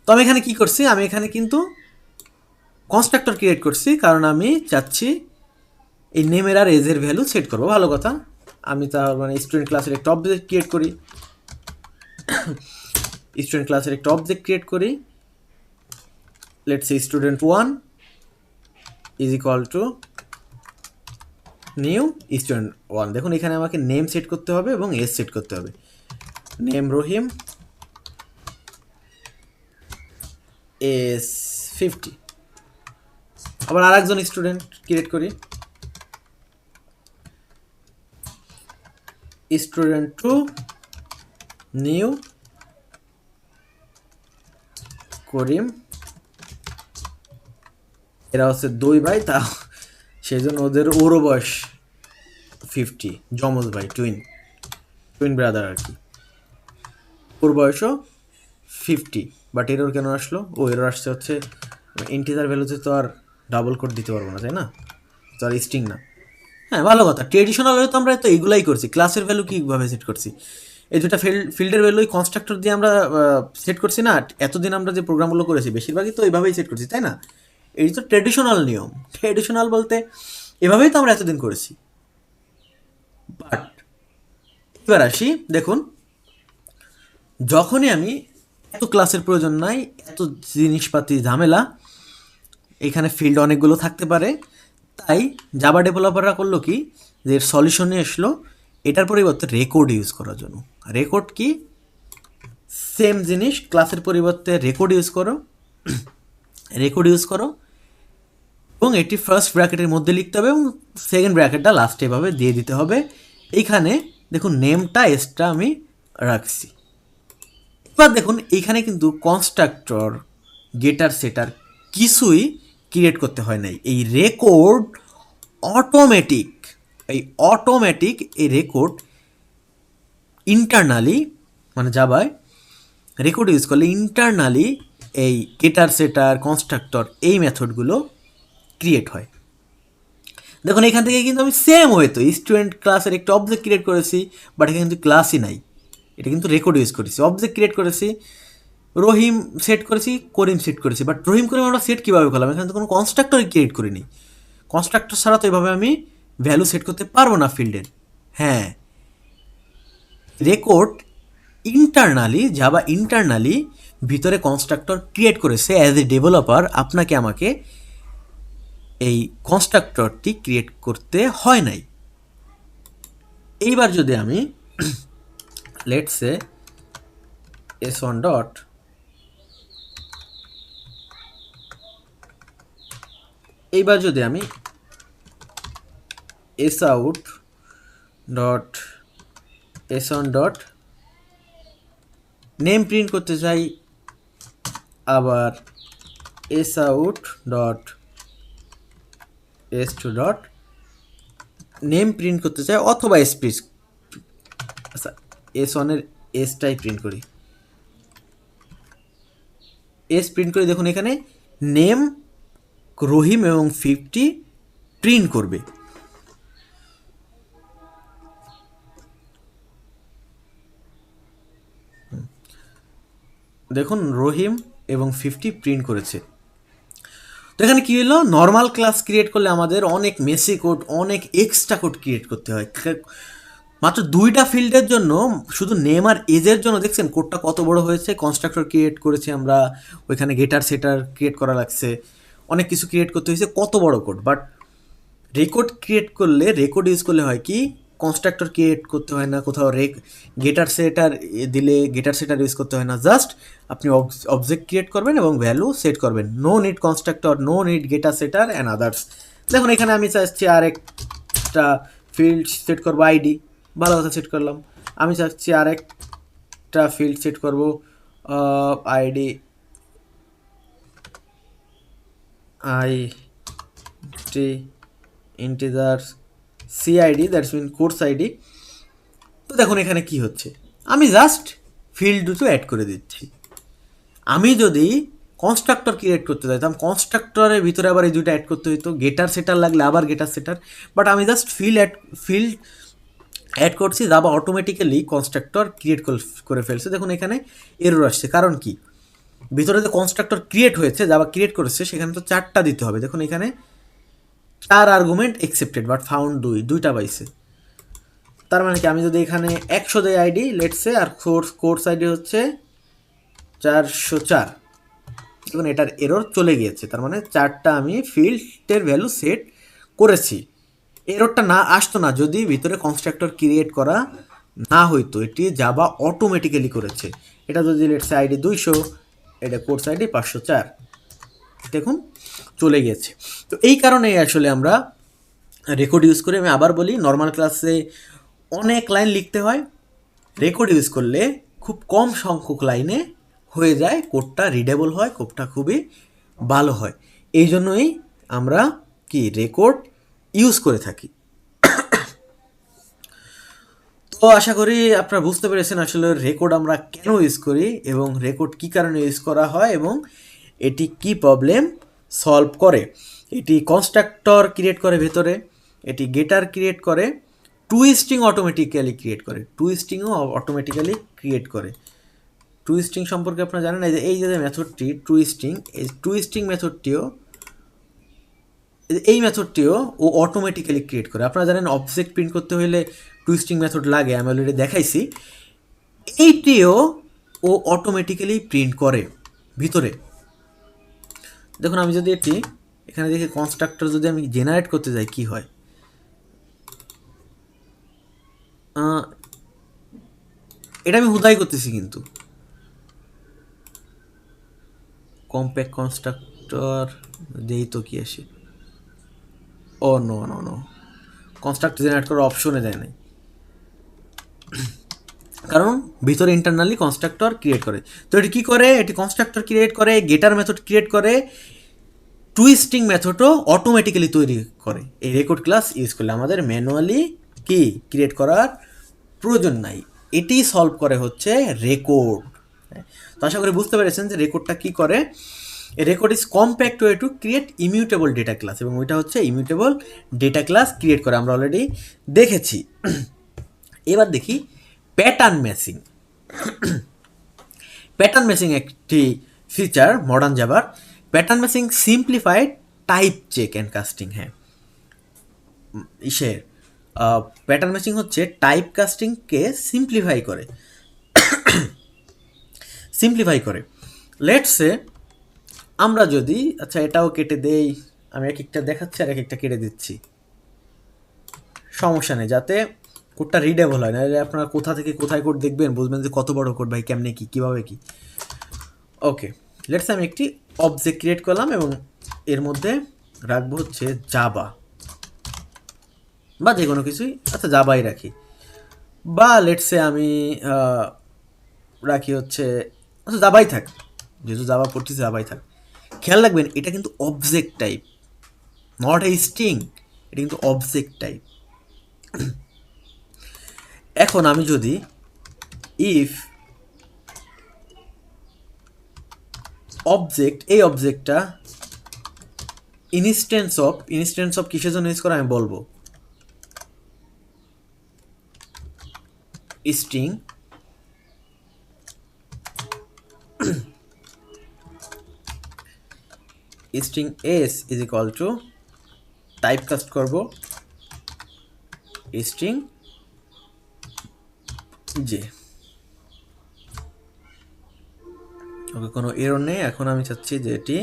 তো আমি এখানে কি করছি, আমি এখানে কিন্তু কনস্ট্রাক্টর ক্রিয়েট করছি, কারণ আমি চাচ্ছি এই নেমের আর এজের ভ্যালু সেট করবো। ভালো কথা, আমি তার মানে স্টুডেন্ট ক্লাসের একটা অবজেক্ট ক্রিয়েট করি, স্টুডেন্ট ক্লাসের একটা অবজেক্ট ক্রিয়েট করি। Let's say student1 is equal to new student1। দেখুন এখানে আমাকে নেম সেট করতে হবে এবং এজ সেট করতে হবে। নেম রহিম, এজ 50। আবার আর একজন স্টুডেন্ট ক্রিয়েট করি, student2 নিউ করিম। এরা হচ্ছে 2 ভাই, তা সেই জন্য ওরও বয়স 50, যমজ ভাই, টুইন ব্রাদার আর কি। ওর বয়সও 50, বাট এরর কেন আসলো? ও এরর আসছে হচ্ছে ইন্টিজার ভ্যালুতে তো আর ডাবল কোড দিতে পারবো না, তাই না? তো আর স্ট্রিং না। হ্যাঁ ভালো কথা, ট্রেডিশনাল হলে তো আমরা তো এগুলাই করছি। ক্লাসের ভ্যালু কীভাবে সেট করছি? এই দুটা ফিল্ডের ভ্যালু কনস্ট্রাক্টর দিয়ে আমরা সেট করছি না। এতদিন আমরা যে প্রোগ্রামগুলো করেছি বেশিরভাগই তো এইভাবেই সেট করছি, তাই না? এই তো ট্রেডিশনাল নিয়ম। ট্রেডিশনাল বলতে এভাবেই তো আমরা এতদিন করেছি। বাট এবার আসি, দেখুন যখনই আমি এত ক্লাসের প্রয়োজন নাই, এত জিনিসপাতি ঝামেলা, এখানে ফিল্ড অনেকগুলো থাকতে পারে, তাই জাভা ডেভেলপাররা করলো কি, যে এর সলিউশনে আসলো এটার পরিবর্তে রেকর্ড ইউজ করার জন্য। রেকর্ড কি? সেম জিনিস, ক্লাসের পরিবর্তে রেকর্ড ইউজ করো, রেকর্ড ইউজ করো, এবং এটি ফার্স্ট ব্র্যাকেটের মধ্যে লিখতে হবে এবং সেকেন্ড ব্র্যাকেটটা লাস্টে এভাবে দিয়ে দিতে হবে। এইখানে দেখুন নেমটা এক্সট্রা আমি রাখছি। এবার দেখুন এইখানে কিন্তু কনস্ট্রাক্টর, গেটার, সেটার কিছুই ক্রিয়েট করতে হয় নাই। এই রেকর্ড অটোমেটিক, এই রেকর্ড ইন্টারনালি, মানে জাভায় রেকর্ড ইউজ করলে ইন্টারনালি এই গেটার সেটার কনস্ট্রাক্টর এই মেথডগুলো ক্রিয়েট হয়। দেখুন এখান থেকে কিন্তু আমি সেম হয়তো স্টুডেন্ট ক্লাসের একটা অবজেক্ট ক্রিয়েট করেছি, বাট এখানে কিন্তু ক্লাসই নাই, এটা কিন্তু রেকর্ড ইউজ করেছি। অবজেক্ট ক্রিয়েট করেছি, রহিম সেট করেছি, করিম সেট করেছি, বাট রহিম করিম আমরা সেট কীভাবে করলাম? এখানে তো কোনো কনস্ট্রাক্টর ক্রিয়েট করিনি। কনস্ট্রাক্টর ছাড়া তো এভাবে আমি ভ্যালু সেট করতে পারবো না ফিল্ডের। হ্যাঁ, রেকর্ড ইন্টারনালি, জাভা ইন্টারনালি ভিতরে কনস্ট্রাক্টর ক্রিয়েট করেছে। অ্যাজ এ ডেভেলপার আপনাকে আমাকে এই কনস্ট্রাক্টরটি ক্রিয়েট করতে হয় নাই। এইবার যদি আমি লেটস সে s1 ডট এইবার যদি আমি sout dot s1 dot name print করতে চাই, আবার sout dot s2 dot name print করতে চাই, অথবা স্পিচ, আচ্ছা s1 এর এসটাই প্রিন্ট করি, এস প্রিন্ট করি। দেখুন এখানে নেম, রহিম এবং 50 প্রিন্ট করবে। দেখুন রহিম এবং 50 প্রিন্ট করেছে। তো এখানে কী হলো, নর্মাল ক্লাস ক্রিয়েট করলে আমাদের অনেক মেসি কোড, অনেক এক্সট্রা কোড ক্রিয়েট করতে হয়। মাত্র 2টা ফিল্ডের জন্য, শুধু নেম আর এজের জন্য দেখছেন কোডটা কত বড় হয়েছে। কনস্ট্রাক্টর ক্রিয়েট করেছি আমরা, ওইখানে গেটার সেটার ক্রিয়েট করা লাগছে, অনেক কিছু ক্রিয়েট করতে হয়েছে, কত বড় কোড। বাট রেকর্ড ক্রিয়েট করলে, রেকর্ড ইউজ করলে হয় কি, কনস্ট্রাক্টর ক্রিয়েট করতে হয় না, কোথাও গেটার সেটার দিলে গেটার সেটার ইউজ করতে হয় না, জাস্ট আপনি অবজেক্ট ক্রিয়েট করবেন এবং ভ্যালু সেট করবেন। No need constructor, no need getter setter and others. দেখুন এখানে আমি চাচ্ছি আরেকটা ফিল্ড সেট করবো, আইডি, ভালো কথা সেট করলাম। আমি চাচ্ছি আরেকটা ফিল্ড সেট করবো, ID, ID integer CID, that's mean course ID. তো দেখুন এখানে কি হচ্ছে, আমি জাস্ট ফিল্ড দুটো অ্যাড করে দিচ্ছি। আমি যদি কনস্ট্রাক্টর ক্রিয়েট করতে চাইতাম, কনস্ট্রাক্টরের ভিতরে আবার এই দুটো অ্যাড করতে হতো, গেটার সেটার লাগলে আবার গেটার সেটার, বাট আমি জাস্ট ফিল্ড অ্যাড করছি, জাভা অটোমেটিক্যালি কনস্ট্রাক্টর ক্রিয়েট করে ফেলছে। দেখুন এখানে এরর আসছে, কারণ কি, ভিতরে যে কনস্ট্রাক্টর ক্রিয়েট হয়েছে, জাভা ক্রিয়েট করেছে, সেখানে তো 4টা দিতে হবে। দেখুন এখানে 4 আর্গুমেন্ট অ্যাকসেপ্টেড, বাট ফাউন্ড দুইটা পাইছে। তার মানে কি, আমি যদি এখানে 100 দেয় আইডি লেটসে, আর কোর্স আইডি হচ্ছে 404, দেখুন এটার এরর চলে গিয়েছে। তার মানে 4টা আমি ফিল্ডের ভ্যালু সেট করেছি। এররটা না আসতো না যদি ভিতরে কনস্ট্রাক্টর ক্রিয়েট করা না হইতো, এটি জাভা অটোমেটিক্যালি করেছে। এটা যদি লেটসে আইডি 200, এটা কোর্স আইডি 504, দেখুন চলে গেছে। তো এই কারণেই আসলে আমরা রেকর্ড ইউজ করি। আমি আবার বলি, নর্মাল ক্লাসে অনেক লাইন লিখতে হয়, রেকর্ড ইউজ করলে খুব কম সংখ্যক লাইনে হয়ে যায়, কোডটা রিডেবল হয়, কোডটা খুবই ভালো হয়। এই জন্যই আমরা কি রেকর্ড ইউজ করে থাকি। তো আশা করি আপনারা বুঝতে পেরেছেন আসলে রেকর্ড আমরা কেন ইউজ করি এবং রেকর্ড কী কারণে ইউজ করা হয় এবং এটি কি প্রবলেম সলভ করে। এটি কনস্ট্রাক্টর ক্রিয়েট করে ভেতরে, এটি গেটার ক্রিয়েট করে, টুইস্টিং অটোমেটিক্যালি ক্রিয়েট করে, টুইস্টিংও অটোমেটিক্যালি ক্রিয়েট করে। টুইস্টিং সম্পর্কে আপনারা জানেন, এই যে মেথডটি টুইস্টিং, এই টুইস্টিং মেথডটিও, এই মেথডটিও ও অটোমেটিক্যালি ক্রিয়েট করে। আপনারা জানেন অবজেক্ট প্রিন্ট করতে হলে টুইস্টিং মেথড লাগে, আমি অলরেডি দেখাইছি। এইটিও ও অটোমেটিক্যালি প্রিন্ট করে ভিতরে। দেখুন আমি যদি এটি এখানে দেখি কনস্ট্রাক্টর যদি আমি জেনারেট করতে যাই কি হয়, এটা আমি হুদাই করতেছি, কিন্তু কম্প্যাক্ট কনস্ট্রাক্টর দেই তো কি আসে, oh no no no, constructor generate করার অপশনে দেয় নাই, কারণ ভিতরে ইন্টারনালি কনস্ট্রাক্টর ক্রিয়েট করে। তো এটি কী করে, এটি কনস্ট্রাক্টর ক্রিয়েট করে, গেটার মেথড ক্রিয়েট করে, টুইস্টিং মেথডও অটোমেটিক্যালি তৈরি করে এই রেকর্ড ক্লাস ইউজ করলে, আমাদের ম্যানুয়ালি কি ক্রিয়েট করার প্রয়োজন নাই। এটি সলভ করে হচ্ছে রেকর্ড। তো আশা করি বুঝতে পেরেছেন যে রেকর্ডটা কি করে। Record is compact way to create immutable data class, এবং ওইটা হচ্ছে ইমিউটেবল ডেটা ক্লাস ক্রিয়েট করে, আমরা অলরেডি দেখেছি। এবার দেখি প্যাটার্ন ম্যাচিং। প্যাটার্ন ম্যাচিং একটি ফিচার মডার্ন জাভার। Pattern matching simplified type check and casting. হ্যাঁ, ইসের প্যাটার্ন ম্যাচিং হচ্ছে টাইপ কাস্টিংকে সিম্পলিফাই করে। লেটসে আমরা যদি, আচ্ছা এটাও কেটে দেই, আমি এক একটা দেখাচ্ছি আর এক একটা কেটে দিচ্ছি, সমস্যা নেই, যাতে কোডটা রিডেবল হয়। নাহলে আপনারা কোথা থেকে কোথায় কোড দেখবেন, বুঝবেন যে কত বড় কোড ভাই, কেমনে কি, কীভাবে কি। ওকে, লেটস আমি একটি অবজেক্ট ক্রিয়েট করলাম এবং এর মধ্যে রাখবো হচ্ছে জাভা বা যে কোনো কিছুই, আচ্ছা জাভাই রাখি, বা লেটসে আমি রাখি হচ্ছে, আচ্ছা জাভাই থাক, যেহেতু জাভা পড়তেছি জাভাই থাক। খেয়াল রাখবেন এটা কিন্তু object type, not a string, এটা কিন্তু অবজেক্ট টাইপ। এখন আমি যদি ইফ অবজেক্ট, এই অবজেক্টটা ইনস্ট্যান্স অফ কিসের জন্য ইউজ করে আমি বলবো, string string s is equal to type cast করবো স্ট্রিং জে। ওকে, কোনো এরর নেই। এখন আমি চাচ্ছি যে এটি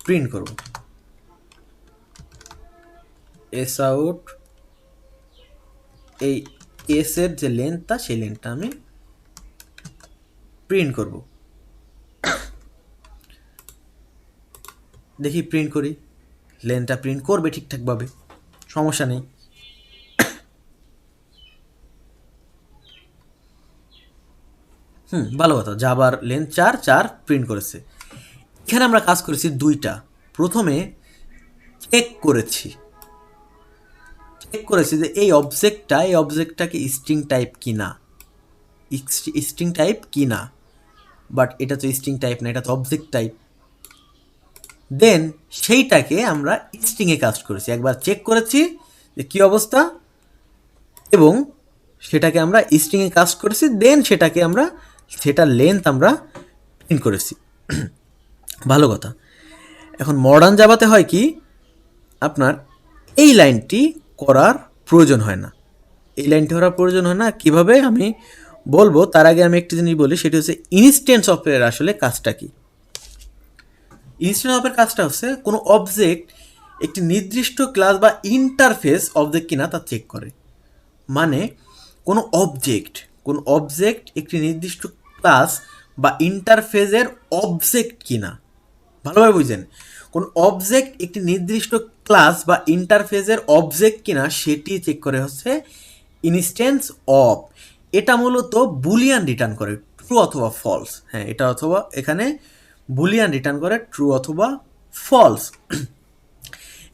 প্রিন্ট করব, এস আউট, এই এস এর যে লেন্থটা সেই লেন্থটা আমি প্রিন্ট করব। দেখি প্রিন্ট করি, লেন্থটা প্রিন্ট করবে ঠিকঠাকভাবে, সমস্যা নেই। ভালো কথা, জাভার লেন্থ 4 প্রিন্ট করেছে। এখানে আমরা কাজ করেছি দুইটা। প্রথমে চেক করেছি যে এই অবজেক্টটা কি স্ট্রিং টাইপ কি না, বাট এটা তো স্ট্রিং টাইপ না, এটা তো অবজেক্ট টাইপ। দেন সেইটাকে আমরা স্ট্রিংয়ে কাস্ট করেছি, একবার চেক করেছি যে কী অবস্থা, এবং সেটাকে আমরা স্ট্রিংয়ে কাস্ট করেছি। দেন সেটার লেন্থ আমরা প্রিন্ট করেছি। ভালো কথা। এখন মডার্ন জাভাতে হয় কি, আপনার এই লাইনটি করার প্রয়োজন হয় না, কীভাবে আমি বলবো তার আগে আমি একটি জিনিস বলি, সেটি হচ্ছে ইনস্ট্যান্স অফের আসলে কাজটা কি। ইনস্ট্যান্স অফের কাজটা হচ্ছে কোনো অবজেক্ট একটি নির্দিষ্ট ক্লাস বা ইন্টারফেস অবজেক্ট কিনা তা চেক করে। মানে কোনো অবজেক্ট একটি নির্দিষ্ট ক্লাস বা ইন্টারফেসের অবজেক্ট কিনা, ভালোভাবে বুঝছেন, কোন অবজেক্ট একটি নির্দিষ্ট ক্লাস বা ইন্টারফেসের অবজেক্ট কিনা সেটি চেক করে হচ্ছে ইনস্ট্যান্স অফ। এটা মূলত বুলিয়ান রিটার্ন করে, ট্রু অথবা ফলস। হ্যাঁ, এটা অথবা এখানে বুলিয়ান রিটার্ন করে ট্রু অথবা ফলস।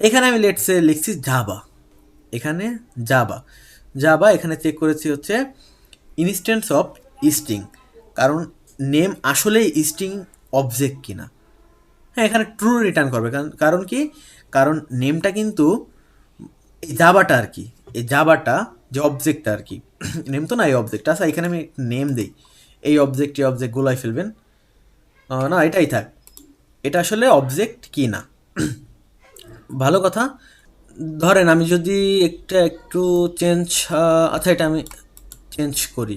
এখানে আমি লেটসে লিখছি জাভা, এখানে চেক করেছি হচ্ছে ইনস্ট্যান্স অফ স্ট্রিং, কারণ নেম আসলেই স্ট্রিং অবজেক্ট কিনা। হ্যাঁ, এখানে ট্রু রিটার্ন করবে, কারণ নেমটা কিন্তু এই জাভাটা যে অবজেক্টটা আর কি, নেম তো না এই অবজেক্ট। আচ্ছা, এখানে আমি নেম দিই, এই অবজেক্ট গোলাই ফেলবেন না, এটাই থাক, এটা আসলে অবজেক্ট কি না। ভালো কথা। ধরেন আমি যদি একটু চেঞ্জ, আচ্ছা এটা আমি চেঞ্জ করি।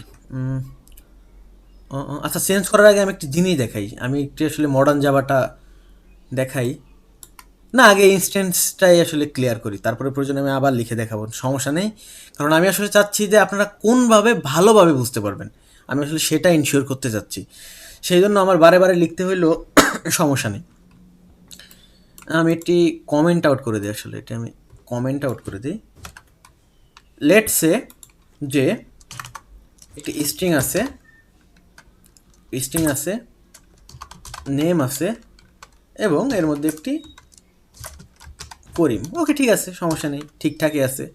আচ্ছা, চেঞ্জ করার আগে আমি একটি জিনিস দেখাই, আমি একটু আসলে মডার্ন জাভাটা দেখাই না, আগে ইনস্ট্যান্সটাই আসলে ক্লিয়ার করি, তারপরে প্রয়োজনে আমি আবার লিখে দেখাবো, সমস্যা নেই। কারণ আমি আসলে চাচ্ছি যে আপনারা ভালোভাবে বুঝতে পারবেন, আমি আসলে সেটা ইনশিওর করতে চাচ্ছি, সেই জন্য আমার বারে বারে লিখতে হইলেও সমস্যা নেই। আমি একটি কমেন্ট আউট করে দিই, আসলে এটা আমি কমেন্ট আউট করে দিই। লেটস সে যে একটি স্ট্রিং আছে, নেম আছে, এবং এর মধ্যে একটি করিম। ওকে, ঠিক আছে, সমস্যা নেই, ঠিকঠাকই আছে।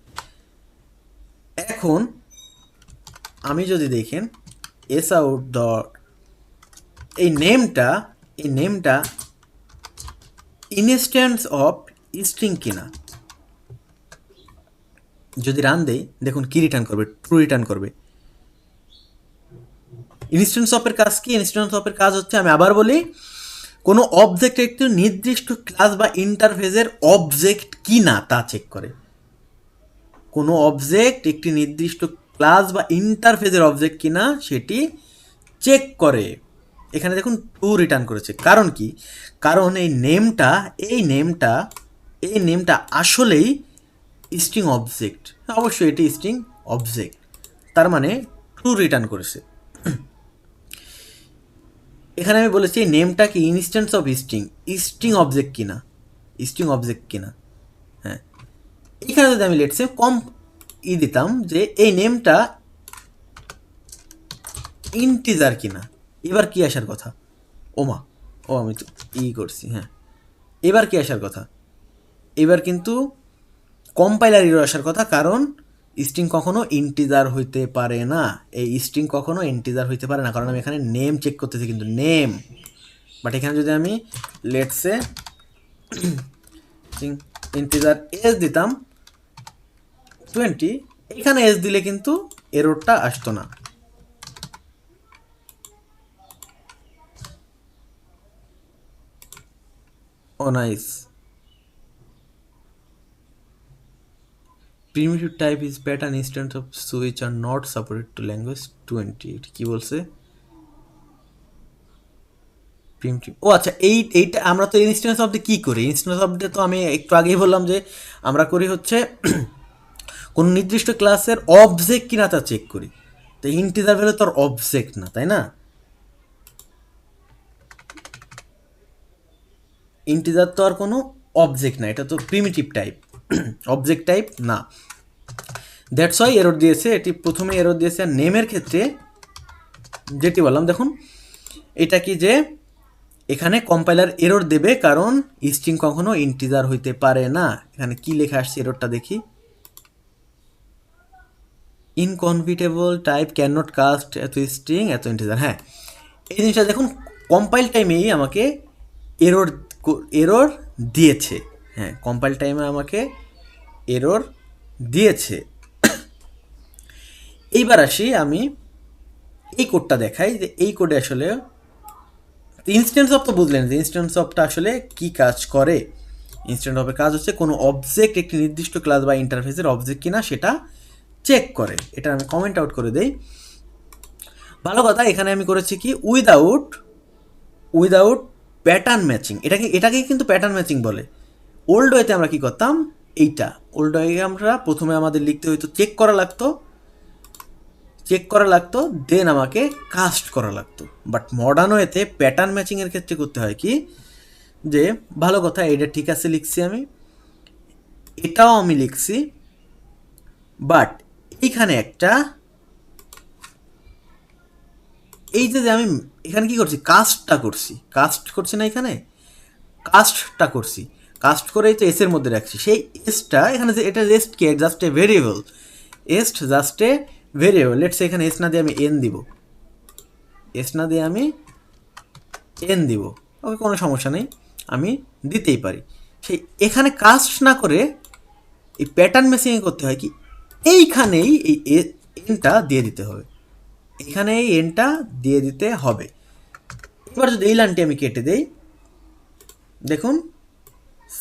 এখন আমি যদি দেখেন এস আউট ডট এই নেমটা ইনস্ট্যান্স অফ স্ট্রিং কিনা, যদি রান দেই দেখুন কি রিটার্ন করবে, ট্রু রিটার্ন করবে। ইনস্ট্যান্স অফের কাজ কি? ইনস্ট্যান্স অফের কাজ হচ্ছে, আমি আবার বলি, কোনো অবজেক্ট একটি নির্দিষ্ট ক্লাস বা ইন্টারফেসের অবজেক্ট কি না তা চেক করে। কোনো অবজেক্ট একটি নির্দিষ্ট ক্লাস বা ইন্টারফেসের অবজেক্ট কিনা সেটি চেক করে। এখানে দেখুন ট্রু রিটার্ন করেছে, কারণ কি? কারণ এই নেমটা আসলেই স্ট্রিং অবজেক্ট। অবশ্যই এটি স্ট্রিং অবজেক্ট, তার মানে ট্রু রিটার্ন করেছে। এখানে আমি বলেছি নেমটা কি ইনস্ট্যান্স অফ স্ট্রিং অবজেক্ট কিনা। হ্যাঁ, এখানে যদি আমি লেটসে দিতাম যে এই নেমটা ইন্টিজার কিনা, এবার কি আসার কথা? ওমা, আমি তো করছি। হ্যাঁ, এবার কি আসার কথা? এবার কিন্তু কম্পাইলার এরর আসার কথা, কারণ স্ট্রিং কখনো ইন্টিজার হইতে পারে না। এই স্ট্রিং কখনো ইন্টিজার হইতে পারে না, কারণ আমি এখানে নেম চেক করতেছি, কিন্তু নেম। বাট এখানে যদি আমি লেটসে ইন্টিজার এস দিতাম 20, এখানে এস দিলে কিন্তু এররটা আসতো না। Oh nice. Primitive type is pattern instance of switch are not supported to language 20। এটা কি বলছে? প্রিমিটিভ, ও আচ্ছা, এইটা আমরা তো ইনস্ট্যান্স অফ কি করি? ইনস্ট্যান্স অফ তো আমি একটু আগেই বললাম যে আমরা করি হচ্ছে কোনো নির্দিষ্ট ক্লাসের অবজেক্ট কিনা তা চেক করি। তো ইন্টিজার ভ্যালু তো আর অবজেক্ট না, তাই না? ইন্টিজার তো আর কোনো অবজেক্ট না, এটা তো প্রিমিটিভ টাইপ, অবজেক্ট টাইপ না। দ্যাটস ওয়াই এরর দিয়েছে, এটি প্রথমে এরর দিয়েছে। আর নেমের ক্ষেত্রে যেটি বললাম, দেখুন এটা কি যে এখানে কম্পাইলার এরর দেবে, কারণ স্ট্রিং কখনো ইন্টিজার হইতে পারে না। এখানে কি লেখা আসছে এররটা দেখি, ইনকনভিটেবল টাইপ ক্যান নট কাস্ট এত স্ট্রিং এত ইন্টিজার। হ্যাঁ, এই জিনিসটা দেখুন কম্পাইল টাইমেই আমাকে এরর দিয়েছে। হ্যাঁ, কম্পাইল টাইমে আমাকে এরর দিয়েছে। এইবার আসি, আমি এই কোডটা দেখাই যে এই কোডে আসলে ইনস্ট্যান্স অফ তো বুঝলেন যে ইনস্ট্যান্স অফটা আসলে কি কাজ করে। ইনস্ট্যান্স অফের কাজ হচ্ছে কোনো অবজেক্ট একটি নির্দিষ্ট ক্লাস বা ইন্টারফেসের অবজেক্ট কিনা সেটা চেক করে। এটা আমি কমেন্ট আউট করে দেই। ভালো কথা, এখানে আমি করেছি কি উইদাউট প্যাটার্ন ম্যাচিং। এটাকেই কিন্তু প্যাটার্ন ম্যাচিং বলে। ওল্ড ওয়েতে আমরা কি করতাম, ওল্ড ওয়ে আমরা প্রথমে আমাদের লিখতে হইতো, চেক করা লাগতো, দেন আমাকে কাস্ট করা লাগতো। বাট মডার্ন ওয়েতে প্যাটার্ন ম্যাচিংয়ের ক্ষেত্রে করতে হয় কি, যে ভালো কথা, এটা ঠিক আছে লিখছি আমি, এটাও আমি লিখছি, বাট এইখানে একটা এই যে আমি এখানে কি করছি, কাস্ট করছি না, এখানে কাস্টটা করছি, কাস্ট করে তো এস এর মধ্যে রাখছি। সেই এসটা এখানে যে এটা জাস্ট কি, জাস্ট এ ভেরিয়েবল, লেটস এখানে এস না দিয়ে আমি এন দিব, ওকে, কোনো সমস্যা নেই, আমি দিতেই পারি। সেই এখানে কাস্ট না করে এই প্যাটার্ন ম্যাচিং করতে হয় কি, এইখানেই এই এনটা দিয়ে দিতে হবে, এবার যদি এই লাইনটি আমি কেটে দেই, দেখুন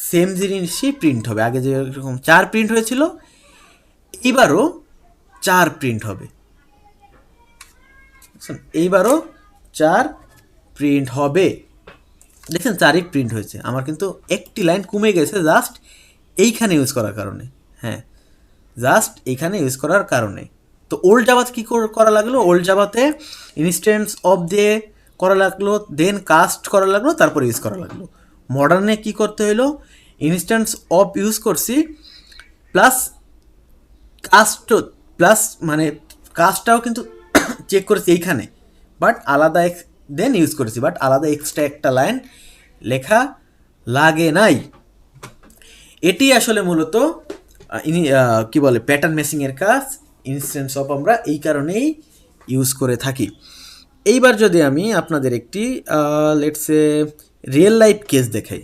সেম জিনিসই প্রিন্ট হবে। আগে যেরকম 4 প্রিন্ট হয়েছিল, এইবারও 4 প্রিন্ট হবে। দেখছেন 4ই প্রিন্ট হয়েছে। আমার কিন্তু একটি লাইন কমে গেছে জাস্ট এইখানে ইউজ করার কারণে। হ্যাঁ, জাস্ট এইখানে ইউজ করার কারণে। তো ওল্ড জাভাতে কী করা লাগলো, ওল্ড জাভাতে ইনস্ট্যান্স অফ দিয়ে করা লাগলো, দেন কাস্ট করা লাগলো, তারপর ইউজ করা লাগলো। মডার্নে কি করতে হইলো, ইনস্ট্যান্স অফ ইউজ করছি, প্লাস মানে কাস্টটাও কিন্তু চেক করেছি এইখানে, বাট আলাদা দেন ইউজ করেছি, বাট আলাদা এক্সট্রা একটা লাইন লেখা লাগে নাই। এটি আসলে মূলত কি বলে প্যাটার্ন ম্যাচিংয়ের কাজ। ইনস্ট্যান্স অফ আমরা এই কারণেই ইউজ করে থাকি। এইবার যদি আমি আপনাদের একটি লেটসে রিয়েল লাইফ কেস দেখাই,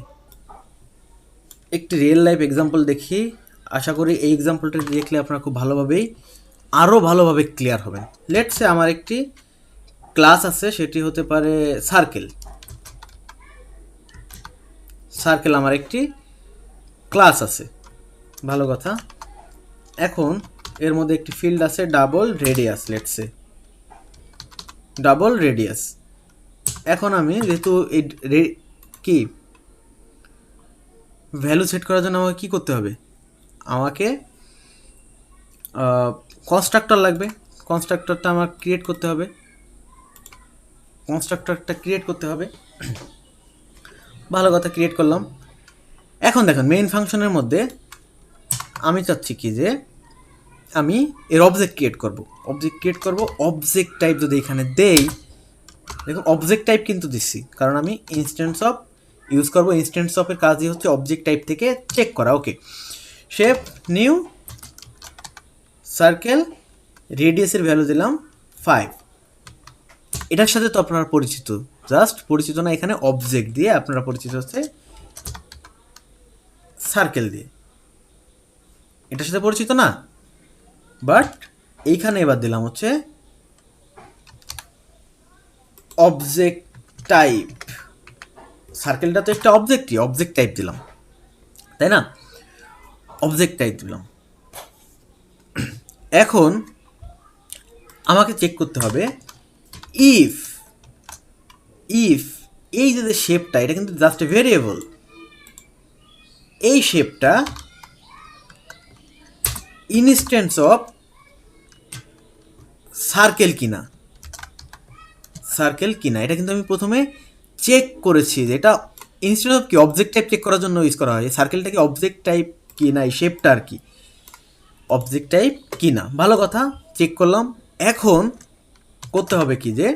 একটি রিয়েল লাইফ এক্সাম্পল দেখি, আশা করি এই এক্সাম্পলটা দেখলে আপনারা খুব ভালোভাবেই আরও ভালোভাবে ক্লিয়ার হবেন। লেটসে আমার একটি ক্লাস আছে, সেটি হতে পারে সার্কেল। সার্কেল আমার একটি ক্লাস আছে, ভালো কথা। এখন এর মধ্যে একটি ফিল্ড আছে double radius, let's say double radius. এখন আমি যেহেতু এই কি ভ্যালু সেট করার জন্য আমাকে কী করতে হবে, আমাকে কনস্ট্রাক্টর লাগবে। কনস্ট্রাক্টরটা আমার ক্রিয়েট করতে হবে, কনস্ট্রাক্টরটা ক্রিয়েট করতে হবে। ভালো কথা, ক্রিয়েট করলাম। এখন দেখেন মেইন ফাংশনের মধ্যে আমি চাচ্ছি কি যে আমি এর অবজেক্ট ক্রিয়েট করব। অবজেক্ট ক্রিয়েট করব, অবজেক্ট টাইপ যদি এখানে দেই, দেখুন অবজেক্ট টাইপ কিন্তু দিচ্ছি, কারণ আমি ইনস্ট্যান্স অফ ইউজ করব। ইনস্ট্যান্স অফের কাজই হচ্ছে অবজেক্ট টাইপ থেকে চেক করা। ওকে, শেপ নিউ সার্কেল, রেডিয়াসের ভ্যালু দিলাম 5। এটার সাথে তো আপনারা পরিচিত, জাস্ট পরিচিত না, এখানে অবজেক্ট দিয়ে আপনারা পরিচিত হচ্ছে সার্কেল দিয়ে, এটার সাথে পরিচিত না। বাট এইখানে এবার দিলাম হচ্ছে অবজেক্ট টাইপ। সার্কেলটা তো একটা অবজেক্টই, অবজেক্ট টাইপ দিলাম, তাই না? অবজেক্ট টাইপ দিলাম। এখন আমাকে চেক করতে হবে ইফ ইফ এই যে শেপটা, এটা কিন্তু জাস্ট ভেরিয়েবল, এই শেপটা ইনস্ট্যান্স অফ সার্কেল কিনা, সার্কেল কিনা এটা কিন্তু আমি প্রথমে চেক করেছি, যে এটা ইনস্ট্যান্স অফ কি অবজেক্ট টাইপ চেক করার জন্য ইউজ করা হয়। সার্কেলটা কি অবজেক্ট টাইপ কি না, এই শেপটা আর কি অবজেক্ট টাইপ কি না, ভালো কথা, চেক করলাম। এখন করতে হবে কি যে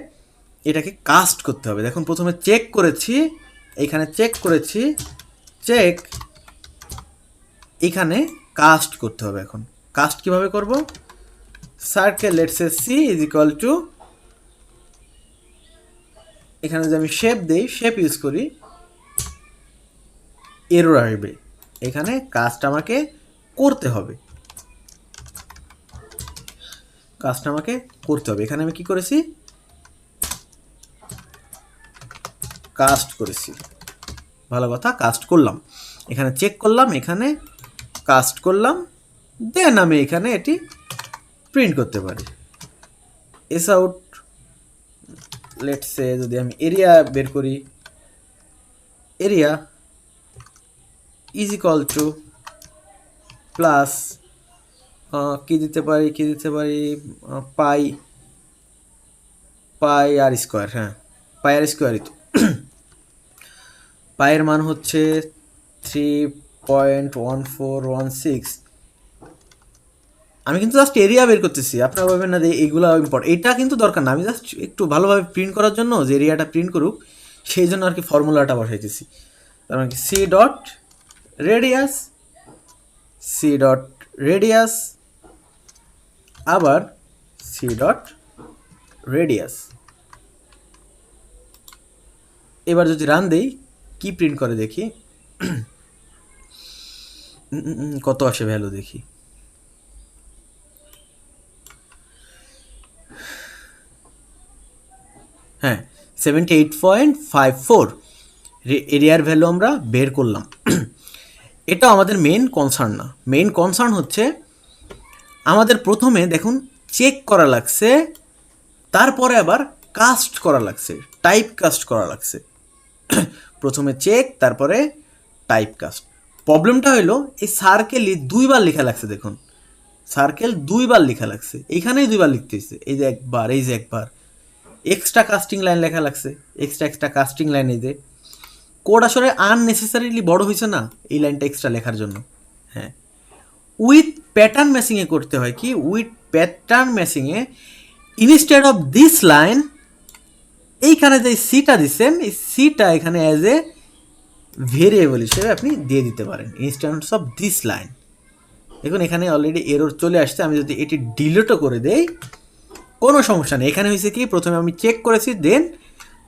এটাকে কাস্ট করতে হবে। দেখুন প্রথমে চেক করেছি, এইখানে চেক করেছি, চেক, এখানে কাস্ট করতে হবে। এখন কাস্ট কিভাবে করব, circle let's say c is equal to, এখানে যদি আমি শেপ দেই, শেপ ইউজ করি, এরর আসবে। এখানে কাজটা আমাকে করতে হবে, কাজটা আমাকে করতে হবে। এখানে আমি কি করেছি, কাস্ট করেছি, ভালো কথা, কাস্ট করলাম। এখানে চেক করলাম, এখানে কাস্ট করলাম, দেন আমি এখানে এটি প্রিন্ট করতে পারি। এস আউট লেটসে যদি আমি এরিয়া বের করি, area is equal two plus কি দিতে পারি, কি দিতে পারি, পাই, পাই আর স্কোয়ার, হ্যাঁ পাই আর স্কোয়ারই তো। পায়ের মান হচ্ছে 3.1416। আমি কিন্তু জাস্ট এরিয়া বের করতেছি, আপনারা ভাবেন না যে এইগুলো ইম্পর্টেন্ট, এটা কিন্তু দরকার না, আমি জাস্ট একটু ভালোভাবে প্রিন্ট করার জন্য, যে এরিয়াটা প্রিন্ট করুক সেই জন্য আর কি ফর্মুলাটা বসাইতেছি। তার মানে কি c dot radius, c dot radius, আবার সি ডট রেডিয়াস। এবার যদি রান দেই, কি প্রিন্ট করে দেখি, কত আসে ভ্যালু দেখি। হ্যাঁ 78.54 এরিয়ার ভ্যালু আমরা বের করলাম। এটা আমাদের মেন কনসার্ন না, মেন কনসার্ন হচ্ছে আমাদের প্রথমে দেখুন চেক করা লাগছে, তারপরে আবার কাস্ট করা লাগছে, টাইপ কাস্ট করা লাগছে। প্রথমে চেক, তারপরে টাইপ কাস্ট। প্রবলেমটা হলো এই সার্কেলই দুইবার লেখা লাগছে, দেখুন সার্কেল দুইবার লেখা লাগছে, এইখানেই দুইবার লিখতে হচ্ছে, এই যে একবার, এই যে একবার এক্সট্রা কাস্টিং লাইন লেখা লাগছে, এক্সট্রা কাস্টিং লাইন। এই যে কোড আসলে আননেসেসারিলি বড় হয়েছে না এই লাইনটা এক্সট্রা লেখার জন্য। হ্যাঁ, উইথ প্যাটার্ন ম্যাচিংয়ে করতে হয় কি, উইথ প্যাটার্ন ম্যাচিংয়ে ইনস্টেড অফ দিস লাইন, এইখানে যে সিটা দিচ্ছেন, এই সিটা এখানে অ্যাজ এ ভেরিয়েবল হিসেবে আপনি দিয়ে দিতে পারেন ইনস্ট্যান্স অফ দিস লাইন। দেখুন এখানে অলরেডি এরর চলে আসছে, আমি যদি এটি ডিলিটও করে দেই কোনো সমস্যা নেই। এখানে হয়েছে কি, প্রথমে আমি চেক করেছি দেন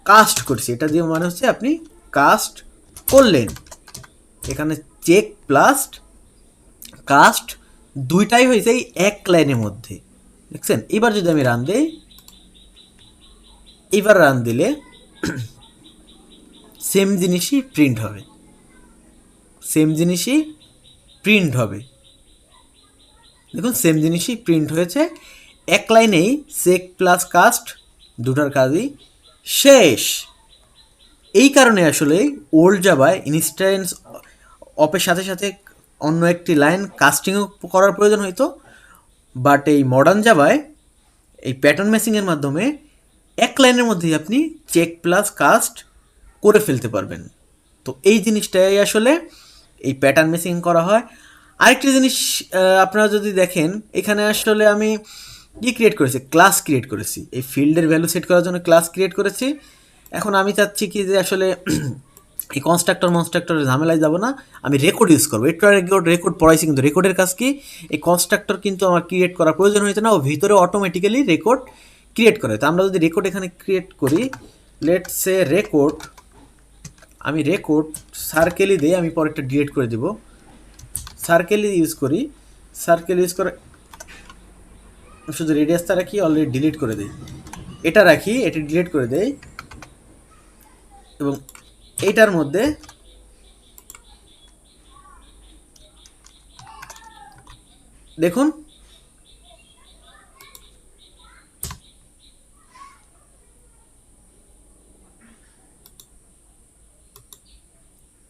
কাস্ট করছি, এটা দিয়ে মানে হচ্ছে আপনি কাস্ট করলেন। এখানে চেক প্লাস কাস্ট দুইটাই হয়েছে এই এক লাইনের মধ্যে, দেখছেন। এবার যদি আমি রান দিই, এবার রান দিলে সেম জিনিসই প্রিন্ট হবে, সেম জিনিসই প্রিন্ট হবে। দেখুন সেম জিনিসই প্রিন্ট হয়েছে, এক লাইনেই চেক প্লাস কাস্ট দুটার কাজই শেষ। এই কারণে আসলে ওল্ড জাভায় ইনস্ট্যান্স অপের সাথে সাথে অন্য একটি লাইন কাস্টিংও করার প্রয়োজন হতো, বাট এই মডার্ন জাভায় এই প্যাটার্ন ম্যাচিংয়ের মাধ্যমে এক লাইনের মধ্যেই আপনি চেক প্লাস কাস্ট করে ফেলতে পারবেন। তো এই জিনিসটাই আসলে এই প্যাটার্ন ম্যাচিং করা হয়। আরেকটি জিনিস আপনারা যদি দেখেন, এখানে আসলে আমি কি ক্রিয়েট করেছি, ক্লাস ক্রিয়েট করেছি, এই ফিল্ডের ভ্যালু সেট করার জন্য ক্লাস ক্রিয়েট করেছি। এখন আমি চাচ্ছি কি যে আসলে এই কনস্ট্রাক্টরের ঝামেলায় যাব না, আমি রেকর্ড ইউজ করবো। একটু রেকর্ড পড়াইছি, কিন্তু রেকর্ডের কাজ কি, এই কনস্ট্রাক্টর কিন্তু আমার ক্রিয়েট করার প্রয়োজন হয়েছে না, ও ভিতরে অটোমেটিক্যালি রেকর্ড ক্রিয়েট করে। তো আমরা যদি রেকর্ড এখানে ক্রিয়েট করি, লেটস সে রেকর্ড, আমি রেকর্ড সার্কেলই দিই, আমি পরেরটা ডিলিট করে দেব, সার্কেলই ইউজ করি। সার্কেল ইউজ করে শুধু রেডিয়াসটা রাখি, অলরেডি ডিলিট করে দিই, এটা রাখি, এটি ডিলিট করে দেই, এবং এইটার মধ্যে দেখুন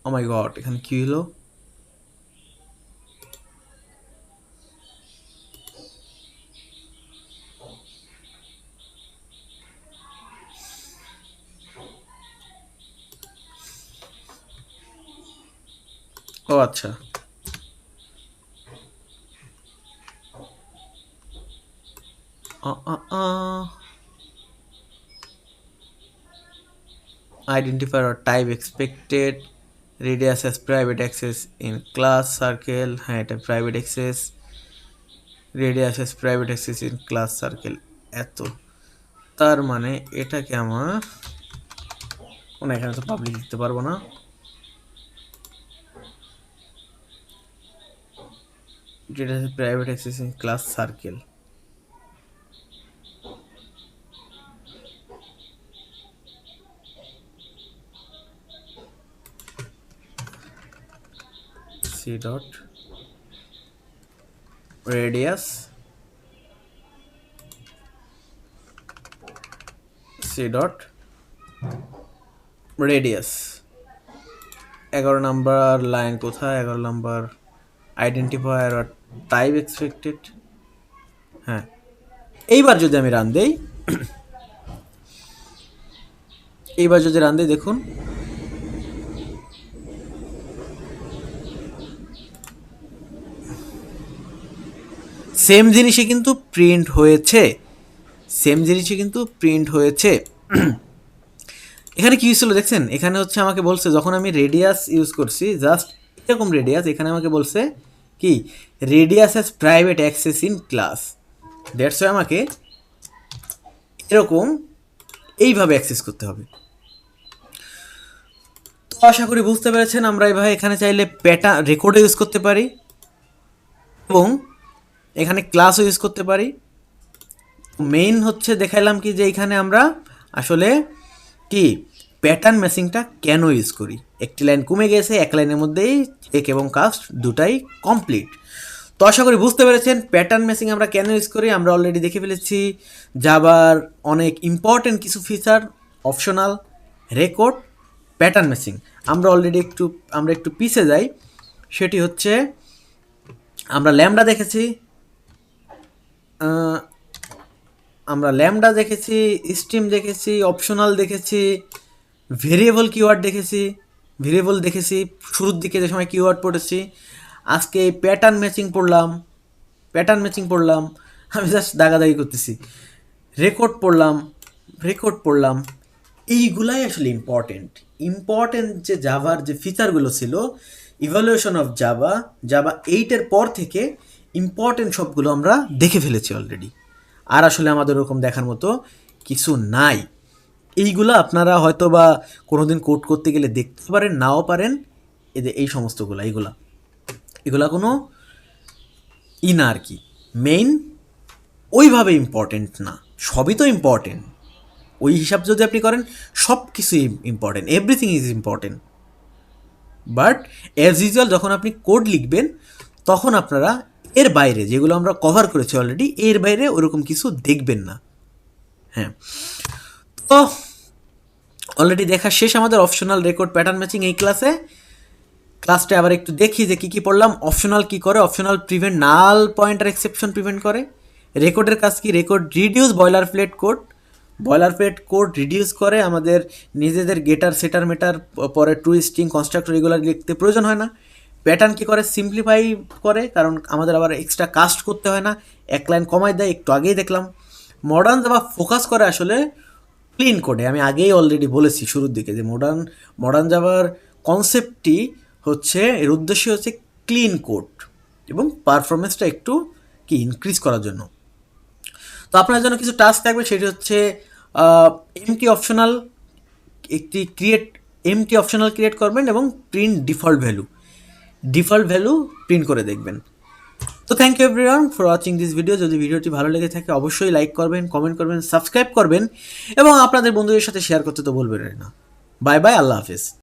ও মাই গড, এখানে কি হলো, ও আচ্ছা, identifier or type expected radius as private access in class circle, হ্যাঁ এটা private access, radius as private access in class circle, এত তার মানে এটাকে আমার কোনো, এখানে তো পাবলিক লিখতে পারবো না, যেটা আছে private access in class circle, c dot radius, c dot radius, 11 number line কোথায়, 11 নাম্বার আইডেন্টিফায়ার আর টাইপ এক্সপেক্টেড। হ্যাঁ, এইবার যদি আমি রান দেই, এইবার যদি রান দেই দেখুন সেম জিনিসই কিন্তু প্রিন্ট হয়েছে, সেম জিনিসই কিন্তু প্রিন্ট হয়েছে। এখানে কি হয়েছিল দেখছেন, এখানে হচ্ছে আমাকে বলছে যখন আমি রেডিয়াস ইউজ করছি, জাস্ট এরকম রেডিয়াস, এখানে আমাকে বলছে কি radius has private access in class, that's why আমাকে এরকম এইভাবে অ্যাক্সেস করতে হবে। তো আশা করি বুঝতে পেরেছেন, আমরা এইভাবে এখানে চাইলে প্যাটার্ন রেকর্ডও ইউজ করতে পারি এবং এখানে ক্লাসও ইউজ করতে পারি। মেইন হচ্ছে দেখাইলাম কি যে এখানে আমরা আসলে কি প্যাটার্ন ম্যাচিংটা কেন ইউজ করি, একটি লাইন কমে গেছে, এক লাইনের মধ্যেই চেক এবং কাস্ট দুটাই কমপ্লিট। তো আশা করি বুঝতে পেরেছেন প্যাটার্ন ম্যাচিং আমরা কেন ইউজ করি। আমরা অলরেডি দেখে ফেলেছি জাভার অনেক ইম্পর্টেন্ট কিছু feature, optional, record, pattern matching. আমরা অলরেডি একটু পিছে যাই, সেটি হচ্ছে আমরা ল্যামডা দেখেছি, আমরা ল্যামডা দেখেছি, স্ট্রিম দেখেছি, অপশনাল দেখেছি, ভেরিয়েবল কিওয়ার্ড দেখেছি, ভেরিয়েবল দেখেছি শুরুর দিকে যে সময় কিওয়ার্ড পড়েছি। আজকে প্যাটার্ন ম্যাচিং পড়লাম, প্যাটার্ন ম্যাচিং পড়লাম, আমি জাস্ট দাগাদাগি করতেছি, রেকর্ড পড়লাম, রেকর্ড পড়লাম। এইগুলাই আসলে ইম্পর্টেন্ট যে জাভার যে ফিচারগুলো ছিল, ইভ্যালুয়েশন অফ জাভা, জাভা 8-এর পর থেকে ইম্পর্টেন্ট সবগুলো আমরা দেখে ফেলেছি অলরেডি। আর আসলে আমাদের ওরকম দেখার মতো কিছু নাই। এইগুলা আপনারা হয়তো বা কোনোদিন কোড করতে গেলে দেখতে পারেন, নাও পারেন। এই সমস্তগুলা এগুলা কোনো না আর কি, মেইন ওইভাবে ইম্পর্টেন্ট না। সবই তো ইম্পর্টেন্ট, ওই হিসাব যদি আপনি করেন সব কিছুই important, everything is important. But as usual যখন আপনি কোড লিখবেন তখন আপনারা এর বাইরে, যেগুলো আমরা কভার করেছি অলরেডি, এর বাইরে ওরকম কিছু দেখবেন না। হ্যাঁ, তো অলরেডি দেখা শেষ আমাদের অপশনাল রেকর্ড প্যাটার্ন ম্যাচিং এই ক্লাসটা আবার একটু দেখি যে কী কী পড়লাম। অপশনাল কী করে? Optional prevent null pointer exception prevent করে। রেকর্ডের কাজ কি? Record reduce boilerplate code reduce করে, আমাদের নিজেদের গেটার সেটার মেটার পরে ট্রু স্ট্রিং কনস্ট্রাক্টর এগুলো লিখতে প্রয়োজন হয় না। প্যাটার্ন কী করে? সিম্পলিফাই করে, কারণ আমাদের আবার এক্সট্রা কাস্ট করতে হয় না, এক লাইন কমাই দেয়, একটু আগেই দেখলাম। মডার্ন জাভা ফোকাস করে আসলে ক্লিন কোডে। আমি আগেই অলরেডি বলেছি শুরুর দিকে যে মডার্ন জাভার কনসেপ্টটি হচ্ছে, এর উদ্দেশ্য হচ্ছে ক্লিন কোড এবং পারফরমেন্সটা একটু ইনক্রিজ করার জন্য। তো আপনার জন্য কিছু টাস্ক থাকবে, সেটি হচ্ছে এমটি অপশনাল ক্রিয়েট করবেন এবং প্রিন্ট ডিফল্ট ভ্যালু প্রিন্ট করে দেখবেন। তো thank you everyone for watching this video. যদি ভিডিওটি ভালো লেগে থাকে অবশ্যই লাইক করবেন, কমেন্ট করবেন, সাবস্ক্রাইব করবেন এবং আপনাদের বন্ধুদের সাথে শেয়ার করতে তো বলবেন না। বাই বাই, আল্লাহ হাফিজ।